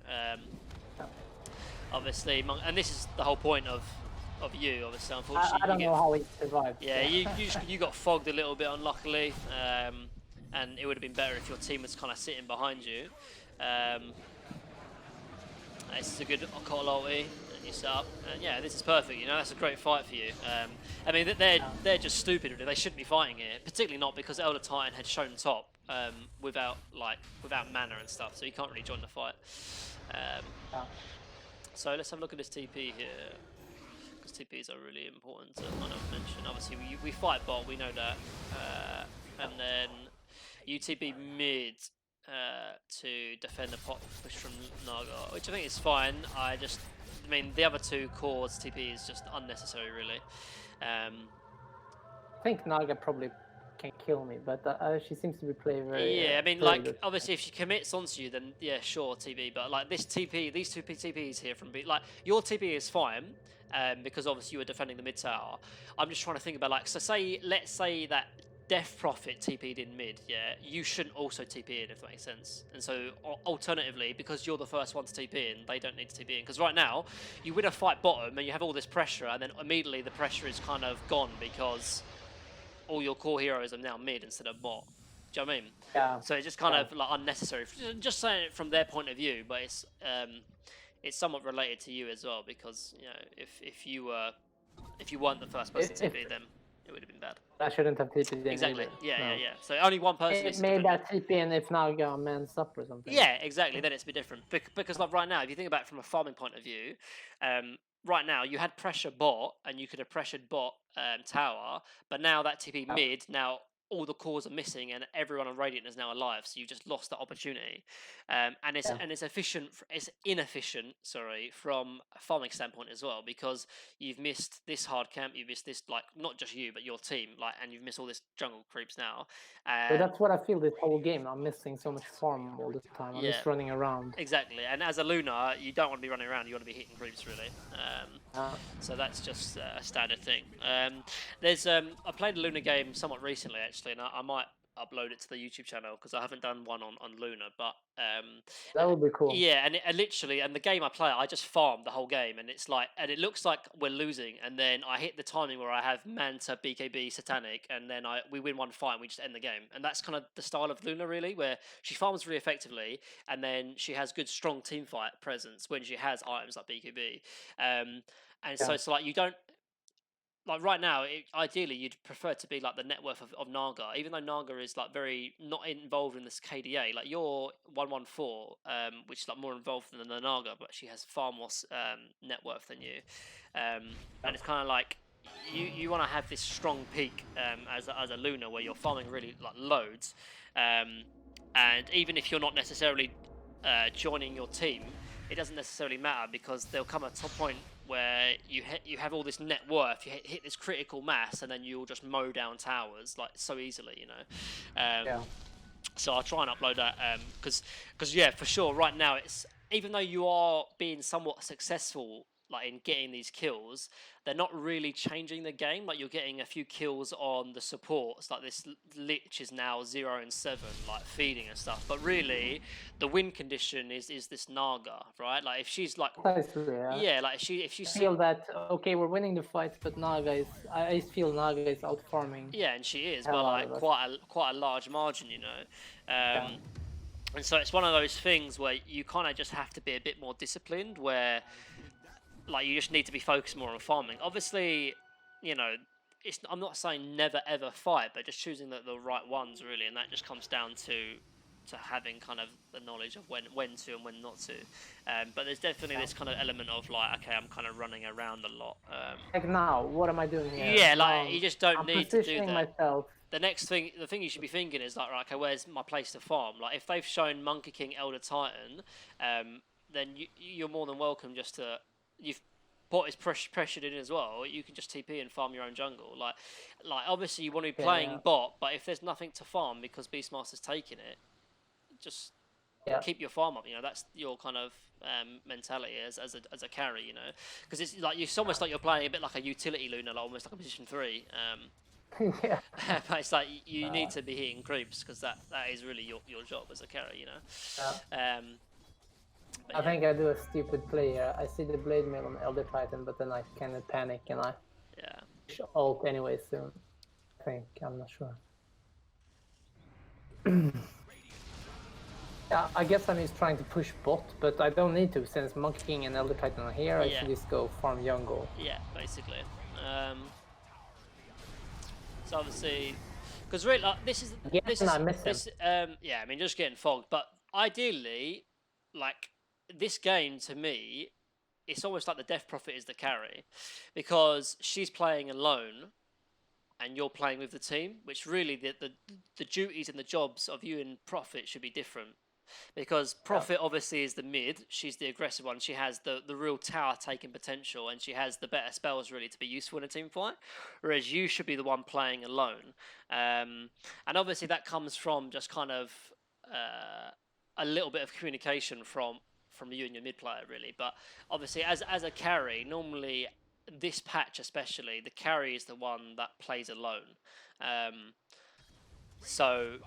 Obviously, and this is the whole point of you. Obviously, unfortunately, I don't know how he survived. Yeah, you got fogged a little bit, unluckily. And it would have been better if your team was kind of sitting behind you. This is a good call ulti, and you set up. And yeah, this is perfect. That's a great fight for you. I mean, they're just stupid. They shouldn't be fighting it, particularly not because Elder Titan had shown top without mana and stuff, so you can't really join the fight. So let's have a look at this TP here, because TPs are really important to kind of mention. Obviously, we fight bot, we know that, and then UTB mid to defend the pot push from Naga, which I think is fine. I mean, the other two cores TP is just unnecessary, really. I think Naga probably can kill me, but she seems to be playing very. Yeah, I mean, like obviously, if she commits onto you, then yeah, sure, TP. But like this TP, these two TPs here from like your TP is fine, because obviously you were defending the mid tower. I'm just trying to think about like, so let's say that Death Prophet TP'd in mid, yeah, you shouldn't also TP in, if that makes sense. And so, alternatively, because you're the first one to TP in, they don't need to TP in. Because right now, you win a fight bottom and you have all this pressure, and then immediately the pressure is kind of gone because all your core heroes are now mid instead of bot. Do you know what I mean? Yeah. So it's just kind of like unnecessary. Just saying it from their point of view, but it's somewhat related to you as well, because if you weren't the first person to TP, then it would have been bad. I shouldn't have TP'd in. Exactly. Either. Yeah. So only one person. It made that TP in if Naga mans up or something. Yeah, exactly. Then it's a bit different because like right now, if you think about it from a farming point of view, right now you had pressure bot and you could have pressured bot tower, but now that TP mid, now all the cores are missing and everyone on Radiant is now alive, so you just lost that opportunity. And it's inefficient, sorry, from a farming standpoint as well, because you've missed this hard camp, you've missed this, like, not just you but your team, like, and you've missed all this jungle creeps now. But that's what I feel this whole game. I'm missing so much farm all the time. I'm just running around. Exactly, and as a Luna, you don't want to be running around, you want to be hitting creeps, really. So that's just a standard thing. I played a Luna game somewhat recently, actually, and I might upload it to the YouTube channel because I haven't done one on Luna, but that would be cool. Yeah, and literally, and the game I play, I just farm the whole game, and it's like, and it looks like we're losing, and then I hit the timing where I have Manta, BKB, Satanic, and then we win one fight and we just end the game, and that's kind of the style of Luna, really, where she farms really effectively, and then she has good, strong team fight presence when she has items like BKB, so it's like you don't. Like right now, ideally you'd prefer to be like the net worth of Naga, even though Naga is like very not involved in this KDA. Like you're 114, which is like more involved than the Naga, but she has far more net worth than you. And it's kind of like you want to have this strong peak as a Luna where you're farming really like loads, and even if you're not necessarily joining your team, it doesn't necessarily matter, because there'll come a top point where you have all this net worth, you hit this critical mass, and then you'll just mow down towers like so easily, So I'll try and upload that because yeah, for sure. Right now, it's, even though you are being somewhat successful like in getting these kills, they're not really changing the game. Like you're getting a few kills on the supports, like this Lich is now 0 and 7, like feeding and stuff. But really, the win condition is this Naga, right? Like if she's like, like if she feel that okay, we're winning the fights, but I feel Naga is out farming. Yeah, and she is, but like quite a large margin, And so it's one of those things where you kind of just have to be a bit more disciplined, where like you just need to be focused more on farming. Obviously, I'm not saying never ever fight, but just choosing the right ones, really, and that just comes down to having kind of the knowledge of when to and when not to. But there's definitely this kind of element of like, okay, I'm kind of running around a lot. Like now, what am I doing here? Yeah, like you just don't need to do that. Myself. The thing you should be thinking is like, right, okay, where's my place to farm? Like if they've shown Monkey King, Elder Titan, then you're more than welcome just to pot is pressured in as well, you can just TP and farm your own jungle. Like obviously you want to be Yeah, playing yeah. bot, but if there's nothing to farm because Beastmaster's taking it, just Yeah. keep your farm up. You know, that's your kind of mentality as a carry. You know, because it's like it's almost like you're playing a bit like a utility Luna, like almost like a position 3. Yeah. But it's like you need to be hitting creeps because that is really your job as a carry. You know. Yeah. I Yeah. think I do a stupid play here. I see the blade mail on Elder Titan, but then I kind of panic and I push ult anyway soon. I think, I'm not sure. Yeah, I guess I'm just trying to push bot, but I don't need to since Monkey King and Elder Titan are here. I should just go farm jungle. Yeah, basically. So obviously, because really, like, this is yeah. I mean, just getting fogged. But ideally, like this game to me, it's almost like the Death Prophet is the carry, because she's playing alone, and you're playing with the team. Which really, the duties and the jobs of you and Prophet should be different. Because Prophet obviously is the mid, she's the aggressive one, she has the real tower taking potential, and she has the better spells really to be useful in a team fight, whereas you should be the one playing alone. And obviously that comes from just kind of a little bit of communication from you and your mid player really. But obviously as a carry, normally this patch especially, the carry is the one that plays alone. So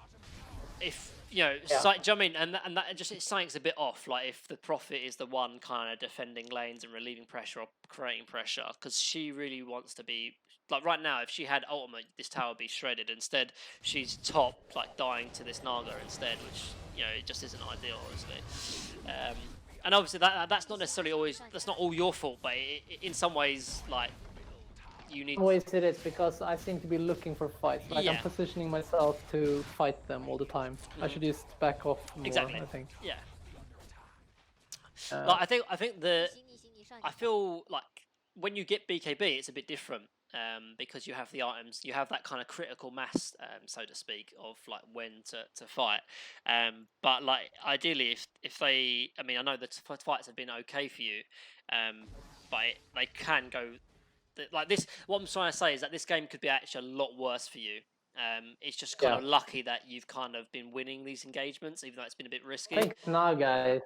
if you know, do you know what I mean? And that just something's a bit off. Like if the Prophet is the one kind of defending lanes and relieving pressure or creating pressure, because she really wants to be like right now. If she had ultimate, this tower would be shredded. Instead, she's top, like dying to this Naga instead, which it just isn't ideal, obviously. And obviously that's not necessarily always that's not all your fault, but in some ways, like. You need. Always it is because I seem to be looking for fights. Like I'm positioning myself to fight them all the time. I should just back off more. Exactly. I think. Yeah. Like, I think I feel like when you get BKB, it's a bit different because you have the items, you have that kind of critical mass, so to speak, of like when to fight. But like ideally, if they, I mean, I know the fights have been okay for you, but they can go. Like this, what I'm trying to say is that this game could be actually a lot worse for you. It's just kind of lucky that you've kind of been winning these engagements, even though it's been a bit risky. I think Naga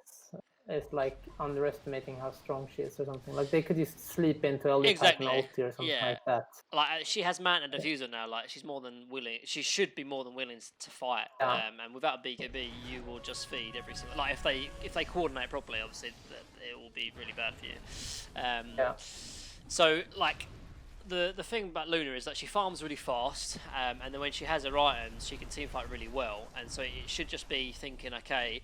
is like underestimating how strong she is or something. Like they could just sleep into Elder Titan ulti or something like that. Like she has Manta Diffuser now. Like she's more than willing. She should be more than willing to fight. And without a BKB, you will just feed every single. Like if they coordinate properly, obviously it will be really bad for you. So like the thing about Luna is that she farms really fast, and then when she has her items, she can teamfight really well. And so it should just be thinking, okay,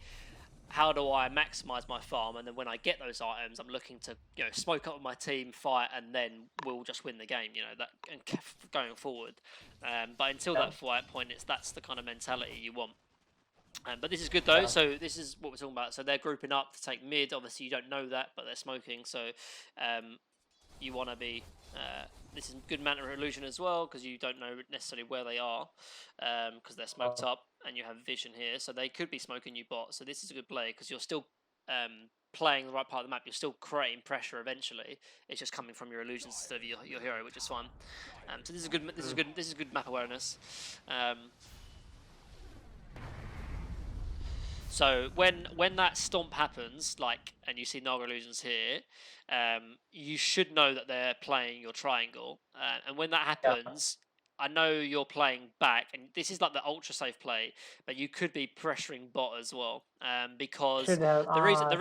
how do I maximize my farm? And then when I get those items, I'm looking to smoke up with my team, fight, and then we'll just win the game. That and going forward. But until that fight point, that's the kind of mentality you want. But this is good though. So this is what we're talking about. So they're grouping up to take mid. Obviously you don't know that, but they're smoking. So you want to be. This is good Manta Illusion as well because you don't know necessarily where they are because they're smoked up and you have vision here. So they could be smoking you bot. So this is a good play because you're still playing the right part of the map. You're still creating pressure eventually. It's just coming from your illusions instead of your hero, which is fun. So this is good. This is good map awareness. So when that stomp happens, like, and you see Naga Illusions here, you should know that they're playing your triangle. And when that happens, I know you're playing back, and this is like the ultra safe play, but you could be pressuring bot as well, because the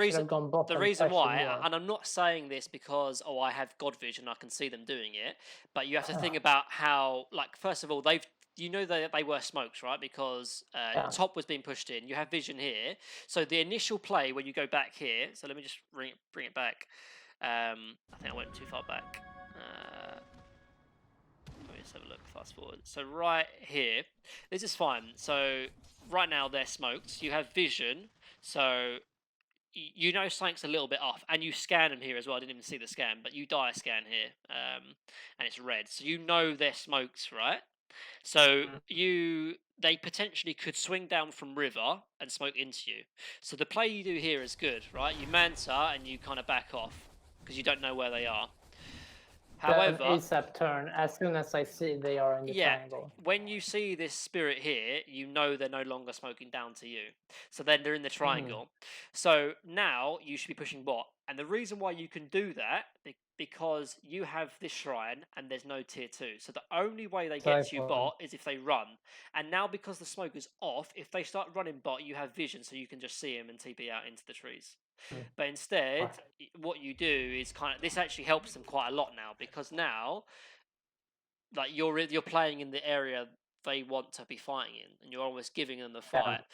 reason why, and I'm not saying this because I have God vision, I can see them doing it, but you have to think about how, like, first of all, they were smokes, right? Because top was being pushed in. You have vision here. So the initial play when you go back here. So let me just bring it back. I think I went too far back. Let me just have a look. Fast forward. So right here, this is fine. So right now they're smoked. You have vision. So you know something's a little bit off, and you scan them here as well. I didn't even see the scan, but you die scan here, and it's red. So you know they're smoked, right? So they potentially could swing down from river and smoke into you. So the play you do here is good, right? You manta and you kind of back off because you don't know where they are. an However, ASAP turn as soon as I see they are in the yeah, triangle. when you see this spirit here, you know they're no longer smoking down to you. So then they're in the Mhm. triangle. So now you should be pushing bot. And the reason why you can do that because you have this shrine and there's no tier 2. So the only way they get to you Typhoon. bot is if they run. And now because the smoke is off, if they start running bot, you have vision so you can just see them and TP out into the trees. Mm. But instead, Right. what you do is this actually helps them quite a lot now because now like you're playing in the area they want to be fighting in, and you're almost giving them the Yeah. fight.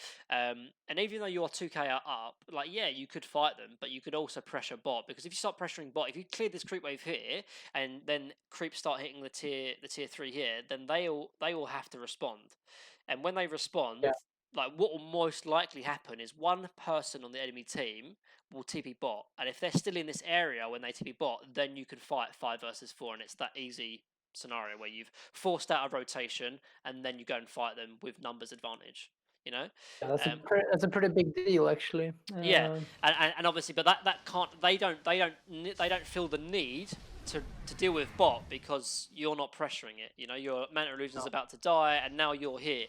And even though you're 2k up, like yeah, you could fight them, but you could also pressure bot because if you start pressuring bot, if you clear this creep wave here, and then creeps start hitting the tier 3 here, then they all have to respond, and when they Yeah. respond. Like what will most likely happen is one person on the enemy team will TP bot, and if they're still in this area when they TP bot, then you can fight 5 versus 4, and it's that easy scenario where you've forced out a rotation and then you go and fight them with numbers advantage. You know, Yeah, that's um, that's a pretty big deal actually. yeah, and obviously, but that can't they don't feel the need to deal with bot because you're not pressuring it. You know, your Mana Illusion's No. about to die, and now you're here,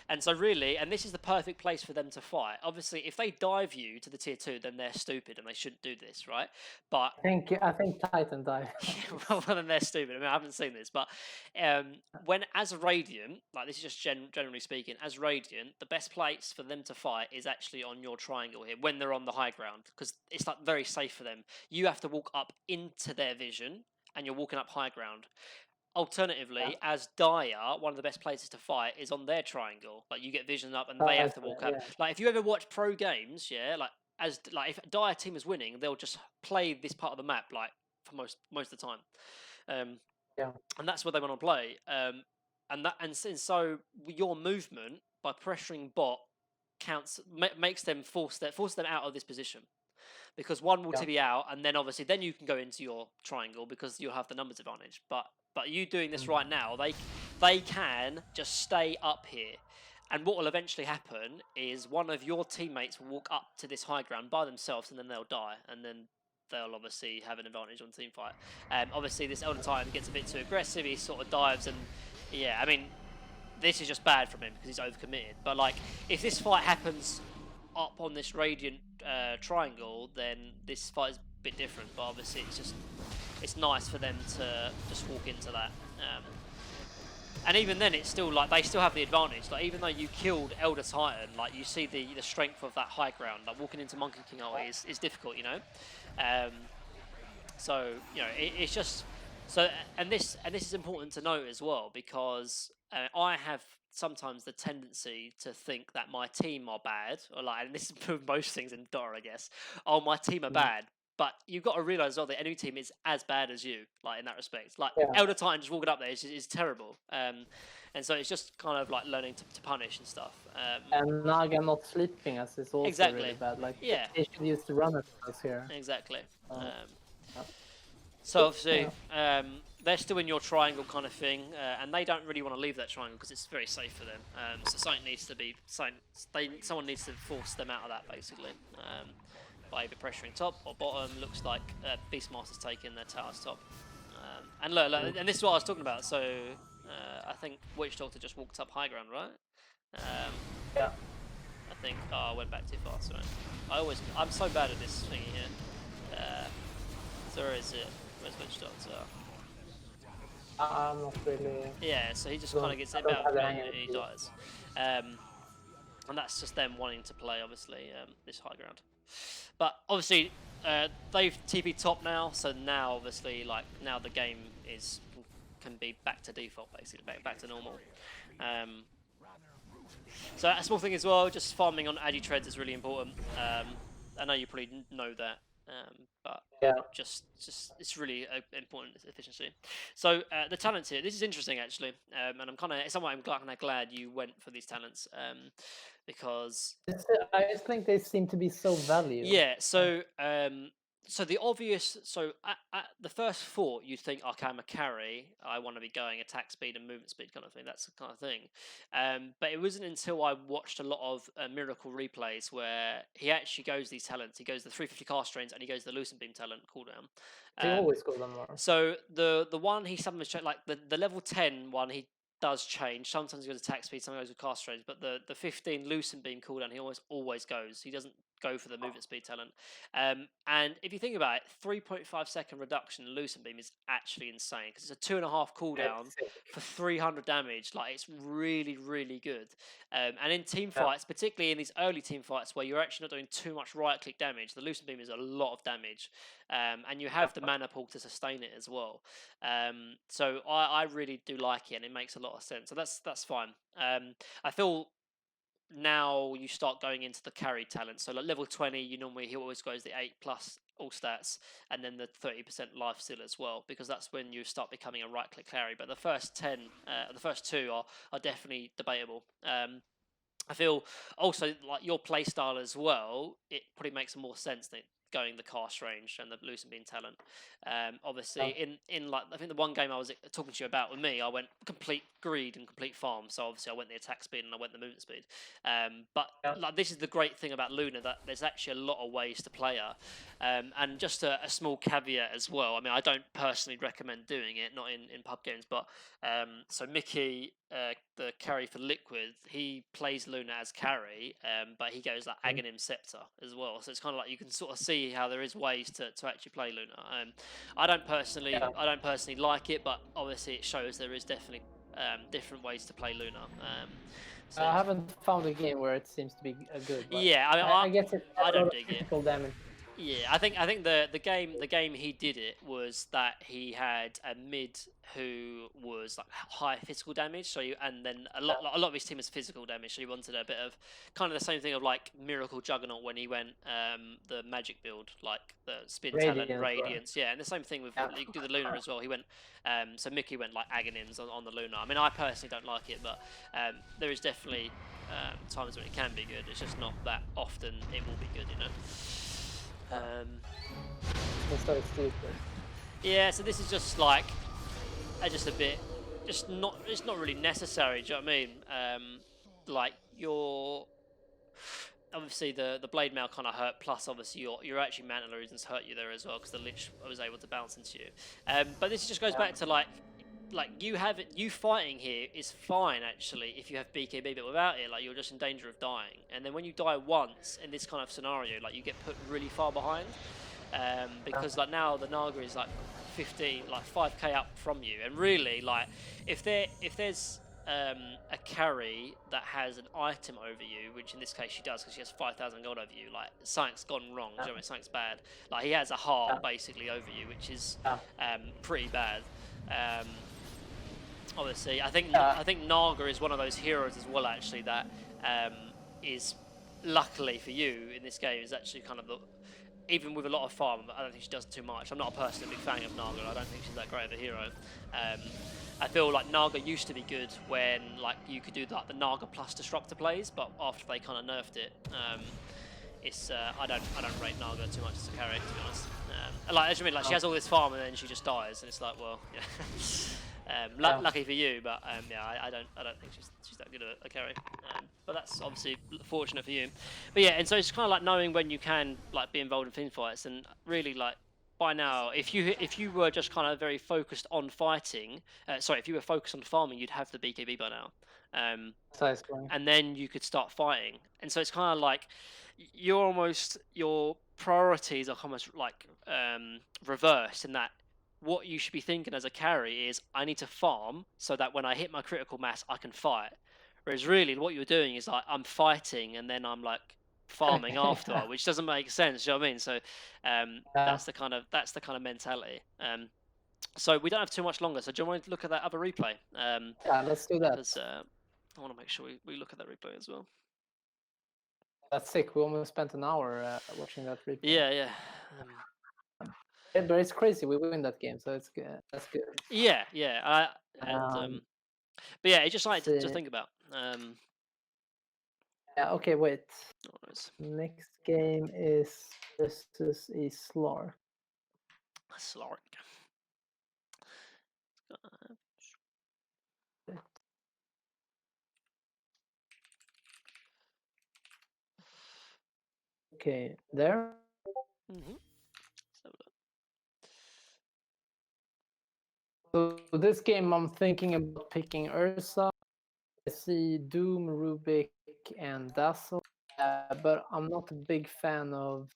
and so really, and this is the perfect place for them to fight. Obviously, if they dive you to the tier 2, then they're stupid and they shouldn't do this, right? But I think Titan died. well, then they're stupid. I mean, I haven't seen this, but when as a Radiant, like this is just generally speaking, as Radiant, the best place for them to fight is actually on your triangle here when they're on the high ground because it's like very safe for them. You have to walk up into their vision, and you're walking up high ground. Yeah. Alternatively, as Dire, one of the best places to fight is on their triangle. Like you get vision up, and they have to Titan, walk up. yeah. Like if you ever watch pro games, yeah, like if Dire team is winning, they'll just play this part of the map like for most of the time. Um, Yeah. and that's what they want to play. And so your movement by pressuring bot counts makes them force them out of this position because one will Yeah. TP out, and then obviously then you can go into your triangle because you'll have the numbers advantage. But you doing this Mm. right now, they can just stay up here. And what will eventually happen is one of your teammates will walk up to this high ground by themselves, and then they'll die, and then they'll obviously have an advantage on team fight. Obviously, this Elder Titan gets a bit too aggressive. He sort of dives, and yeah, I mean, this is just bad from him because he's overcommitted. But like, if this fight happens up on this Radiant triangle, then this fight is a bit different. But obviously, it's nice for them to just walk into that. And even then, it's still like they still have the advantage. Like even though you killed Elder Titan, like you see the strength of that high ground. Like walking into Monkey King ulti is difficult, you know. Um, so you know it's just so and this is important to note as well because I have sometimes the tendency to think that my team are bad or like and this is for most things in Dota I guess. Oh, my team are Mm. bad. But you've got to realise as well that any team is as bad as you, like in that respect. Like Yeah. Elder Titan just walking up there is terrible, and so it's just kind of like learning to punish and stuff. And Naga not sleeping us is also really Exactly, bad. Like yeah, they should use the runners here. exactly. Uh, yeah. So obviously, Yeah. they're still in your triangle kind of thing, and they don't really want to leave that triangle because it's very safe for them. So something needs to be someone needs to force them out of that basically by either pressuring top or bottom. Looks like Beastmaster's taking their towers top, and look, and this is what I was talking about. So I think Witch Doctor just walked up high ground, right? Yeah. I think I went back too far. Sorry. I'm so bad at this thingy here. So where is it? Where's Witch Doctor? I'm not really. Yeah, so he just Don't- kind of gets I it don't out have and any he dies. And that's just them wanting to play, obviously, this high ground. But obviously, they've TP top now, so now obviously, like now the game can be back to default, basically, back to normal. So a small thing as well, just farming on agi treads is really important. I know you probably know that, but Yeah. just it's really important efficiency. So the talents here, this is interesting actually, and I'm kind of glad you went for these talents because I just think they seem to be so valued. yeah. So So the obvious, so at the first thought, you'd think, okay, I'm a carry. I want to be going attack speed and movement speed kind of thing. That's the kind of thing. But it wasn't until I watched a lot of Miracle replays where he actually goes these talents. He goes the 350 cast range and he goes the Lucent Beam talent cooldown. They Um, always go them more. so the one he sometimes like the level 10 one he does change. Sometimes he goes attack speed, sometimes he goes with cast range. But the 15 Lucent Beam cooldown he always goes. He doesn't go for the movement speed talent. And if you think about it, 3.5 second reduction in Lucent Beam is actually insane because it's a 2.5 cooldown It's sick. for 300 damage. Like it's really, really good. And in team Yeah. fights, particularly in these early team fights where you're actually not doing too much right click damage, the Lucent Beam is a lot of damage. And you have the mana pool to sustain it as well. So I really do like it, and it makes a lot of sense. So that's fine. I feel now you start going into the carry talent. So like level 20, he always goes the 8+ all stats, and then the 30% life steal as well, because that's when you start becoming a right click carry. But the first 10, the first two are definitely debatable. I feel also like your playstyle as well, it probably makes more sense than going the cast range and the Lucent Beam talent. Obviously, in like I think the one game I was talking to you about with me, I went complete greed and complete farm. So obviously I went the attack speed and I went the movement speed. But Yeah. like this is the great thing about Luna, that there's actually a lot of ways to play her. And just a small caveat as well. I mean, I don't personally recommend doing it, not in pub games, but so Mickey, the carry for Liquid, he plays Luna as carry, but he goes like Aghanim Scepter as well. So it's kind of like you can sort of see how there is ways to actually play Luna. I don't personally like it, but obviously it shows there is definitely different ways to play Luna. So I haven't found a game where it seems to be good, but yeah, I mean, I guess it I has a lot don't of dig it. physical damage. Yeah, I think the game he did it was that he had a mid who was like high physical damage. So and then a lot of his team is physical damage. So he wanted a bit of kind of the same thing of like Miracle Juggernaut when he went the magic build, like the spin talent Radiance, Radiance. Yeah, and the same thing with you do the Luna as well. He went so Mickey went like Aghanims on the Luna. I mean, I personally don't like it, but there is definitely times when it can be good. It's just not that often it will be good, you know. It's so stupid. Yeah, so this is just like just a bit, just not. It's not really necessary. Do you know what I mean? Like you're obviously the blade mail kind of hurt. Plus, obviously your actually mana illusions hurt you there as well because the lich was able to bounce into you. But this just goes back to like you fighting here is fine actually if you have BKB, but without it, like you're just in danger of dying. And then when you die once in this kind of scenario, like you get put really far behind. Because like now the Naga is like 15, like 5k up from you, and really like if there's a carry that has an item over you, which in this case she does because she has 5,000 gold over you, like something's gone wrong. Do you know what I mean? Something's bad. Like he has a heart basically over you, which is pretty bad. Obviously, I think Naga is one of those heroes as well. Actually, that is luckily for you in this game is actually kind of the even with a lot of farm, I don't think she does too much. I'm not a personally big fan of Naga. I don't think she's that great of a hero. I feel like Naga used to be good when like you could do like the Naga plus disruptor plays, but after they kind of nerfed it, it's I don't rate Naga too much as a character, to be honest. As you mean, like she has all this farm and then she just dies, and it's like, well, yeah. Lucky for you, but yeah, I don't think she's that good a carry. But that's obviously fortunate for you. But yeah, and so it's kind of like knowing when you can like be involved in team fights, and really like by now, if you were just kind of very focused on fighting, if you were focused on farming, you'd have the BKB by now. And then you could start fighting. And so it's kind of like your priorities are almost like reversed in that what you should be thinking as a carry is I need to farm so that when I hit my critical mass I can fight. Whereas really what you're doing is like I'm fighting and then I'm like farming after, which doesn't make sense. You know what I mean? So that's the kind of mentality. So we don't have too much longer. So do you want to look at that other replay? Yeah, let's do that. Because I want to make sure we look at that replay as well. That's sick. We almost spent an hour watching that replay. Yeah. But it's crazy. We win that game, so it's good. That's good. Yeah. But yeah, it's just like to think about. Yeah, okay, wait. No worries. Next game is versus a Slark. Slark. Okay, there. Mm-hmm. So this game, I'm thinking about picking Ursa. I see Doom, Rubik, and Dazzle, but I'm not a big fan of.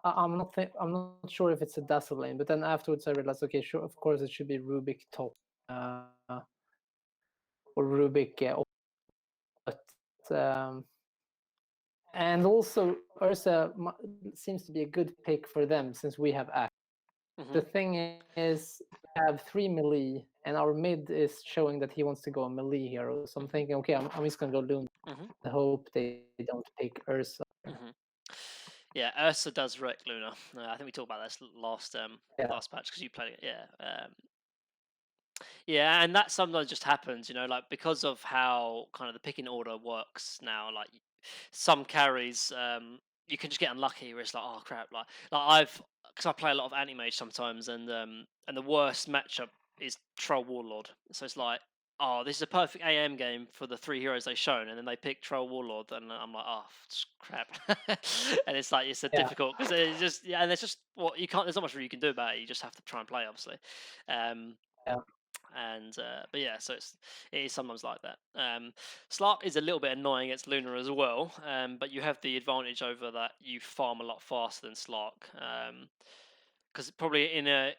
I'm not sure if it's a Dazzle lane. But then afterwards, I realized, okay, sure, of course, it should be Rubik top, or Rubik. But and also Ursa seems to be a good pick for them since we have Axe. The thing is, we have 3 melee, and our mid is showing that he wants to go a melee hero. So I'm thinking, okay, I'm just gonna go Luna. I hope they don't pick Ursa. Yeah, Ursa does wreck Luna. I think we talked about this last last patch because you played it. Yeah, yeah, and that sometimes just happens, like because of how kind of the picking order works now. Like some carries, you can just get unlucky where it's like, oh crap, like because I play a lot of anti mage sometimes, and the worst matchup is Troll Warlord. So it's like, oh, this is a perfect AM game for the 3 heroes they've shown, and then they pick Troll Warlord, and I'm like, oh crap, and it's like it's a difficult because it's just and it's just what you can't. There's not much you can do about it. You just have to try and play, obviously. Yeah. And but yeah, so it is sometimes like that. Slark is a little bit annoying against Luna as well, but you have the advantage over that you farm a lot faster than Slark, because probably in an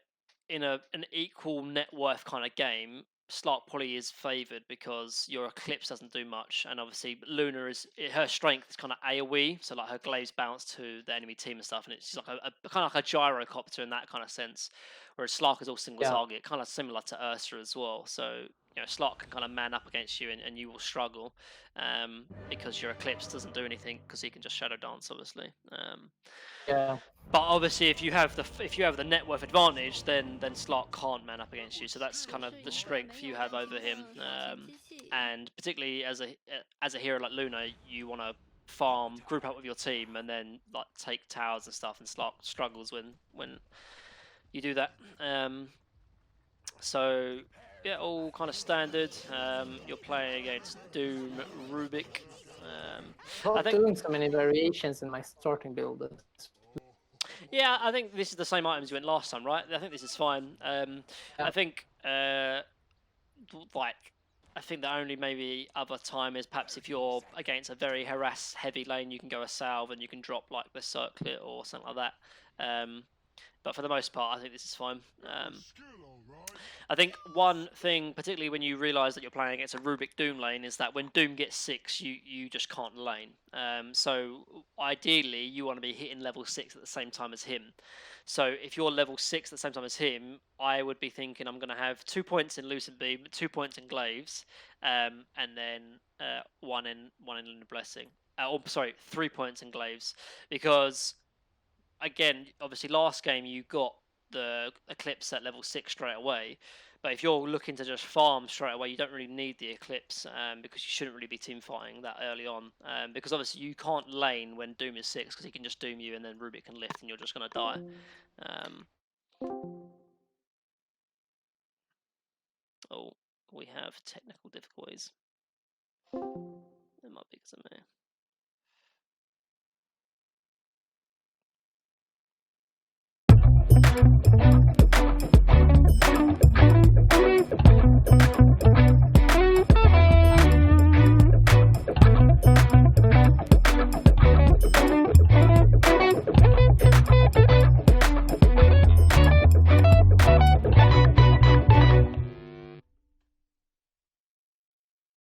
equal net worth kind of game, Slark probably is favoured because your Eclipse doesn't do much, and obviously Luna her strength is kind of AoE, so like her glaives bounce to the enemy team and stuff, and it's like a kind of like a gyrocopter in that kind of sense. Whereas Slark is all single target, kind of similar to Ursa as well. So Slark can kind of man up against you, and you will struggle because your Eclipse doesn't do anything because he can just shadow dance, obviously. Yeah. But obviously, if you have the net worth advantage, then Slark can't man up against you. So that's kind of the strength you have over him. And particularly as a hero like Luna, you want to farm, group up with your team, and then like take towers and stuff. And Slark struggles when you do that. So yeah, all kind of standard. You're playing against Doom, Rubik. Not doing so many variations in my starting build. Yeah, I think this is the same items you went last time, right? I think this is fine. I think I think the only maybe other time is perhaps if you're against a very harass heavy lane, you can go a salve and you can drop like the circlet or something like that. But for the most part, I think this is fine. I think one thing, particularly when you realise that you're playing against a Rubik Doom lane, is that when Doom gets 6, you just can't lane. So ideally, you want to be hitting level 6 at the same time as him. So if you're level 6 at the same time as him, I would be thinking I'm going to have 2 points in Lucid Beam, 2 points in Glaives, and then one in Lunar Blessing. Sorry, 3 points in Glaives, because again, obviously last game you got the Eclipse at level 6 straight away, but if you're looking to just farm straight away, you don't really need the Eclipse, because you shouldn't really be team fighting that early on, because obviously you can't lane when Doom is 6 because he can just Doom you and then Rubik can lift and you're just going to die. Oh, we have technical difficulties. It might be because of me.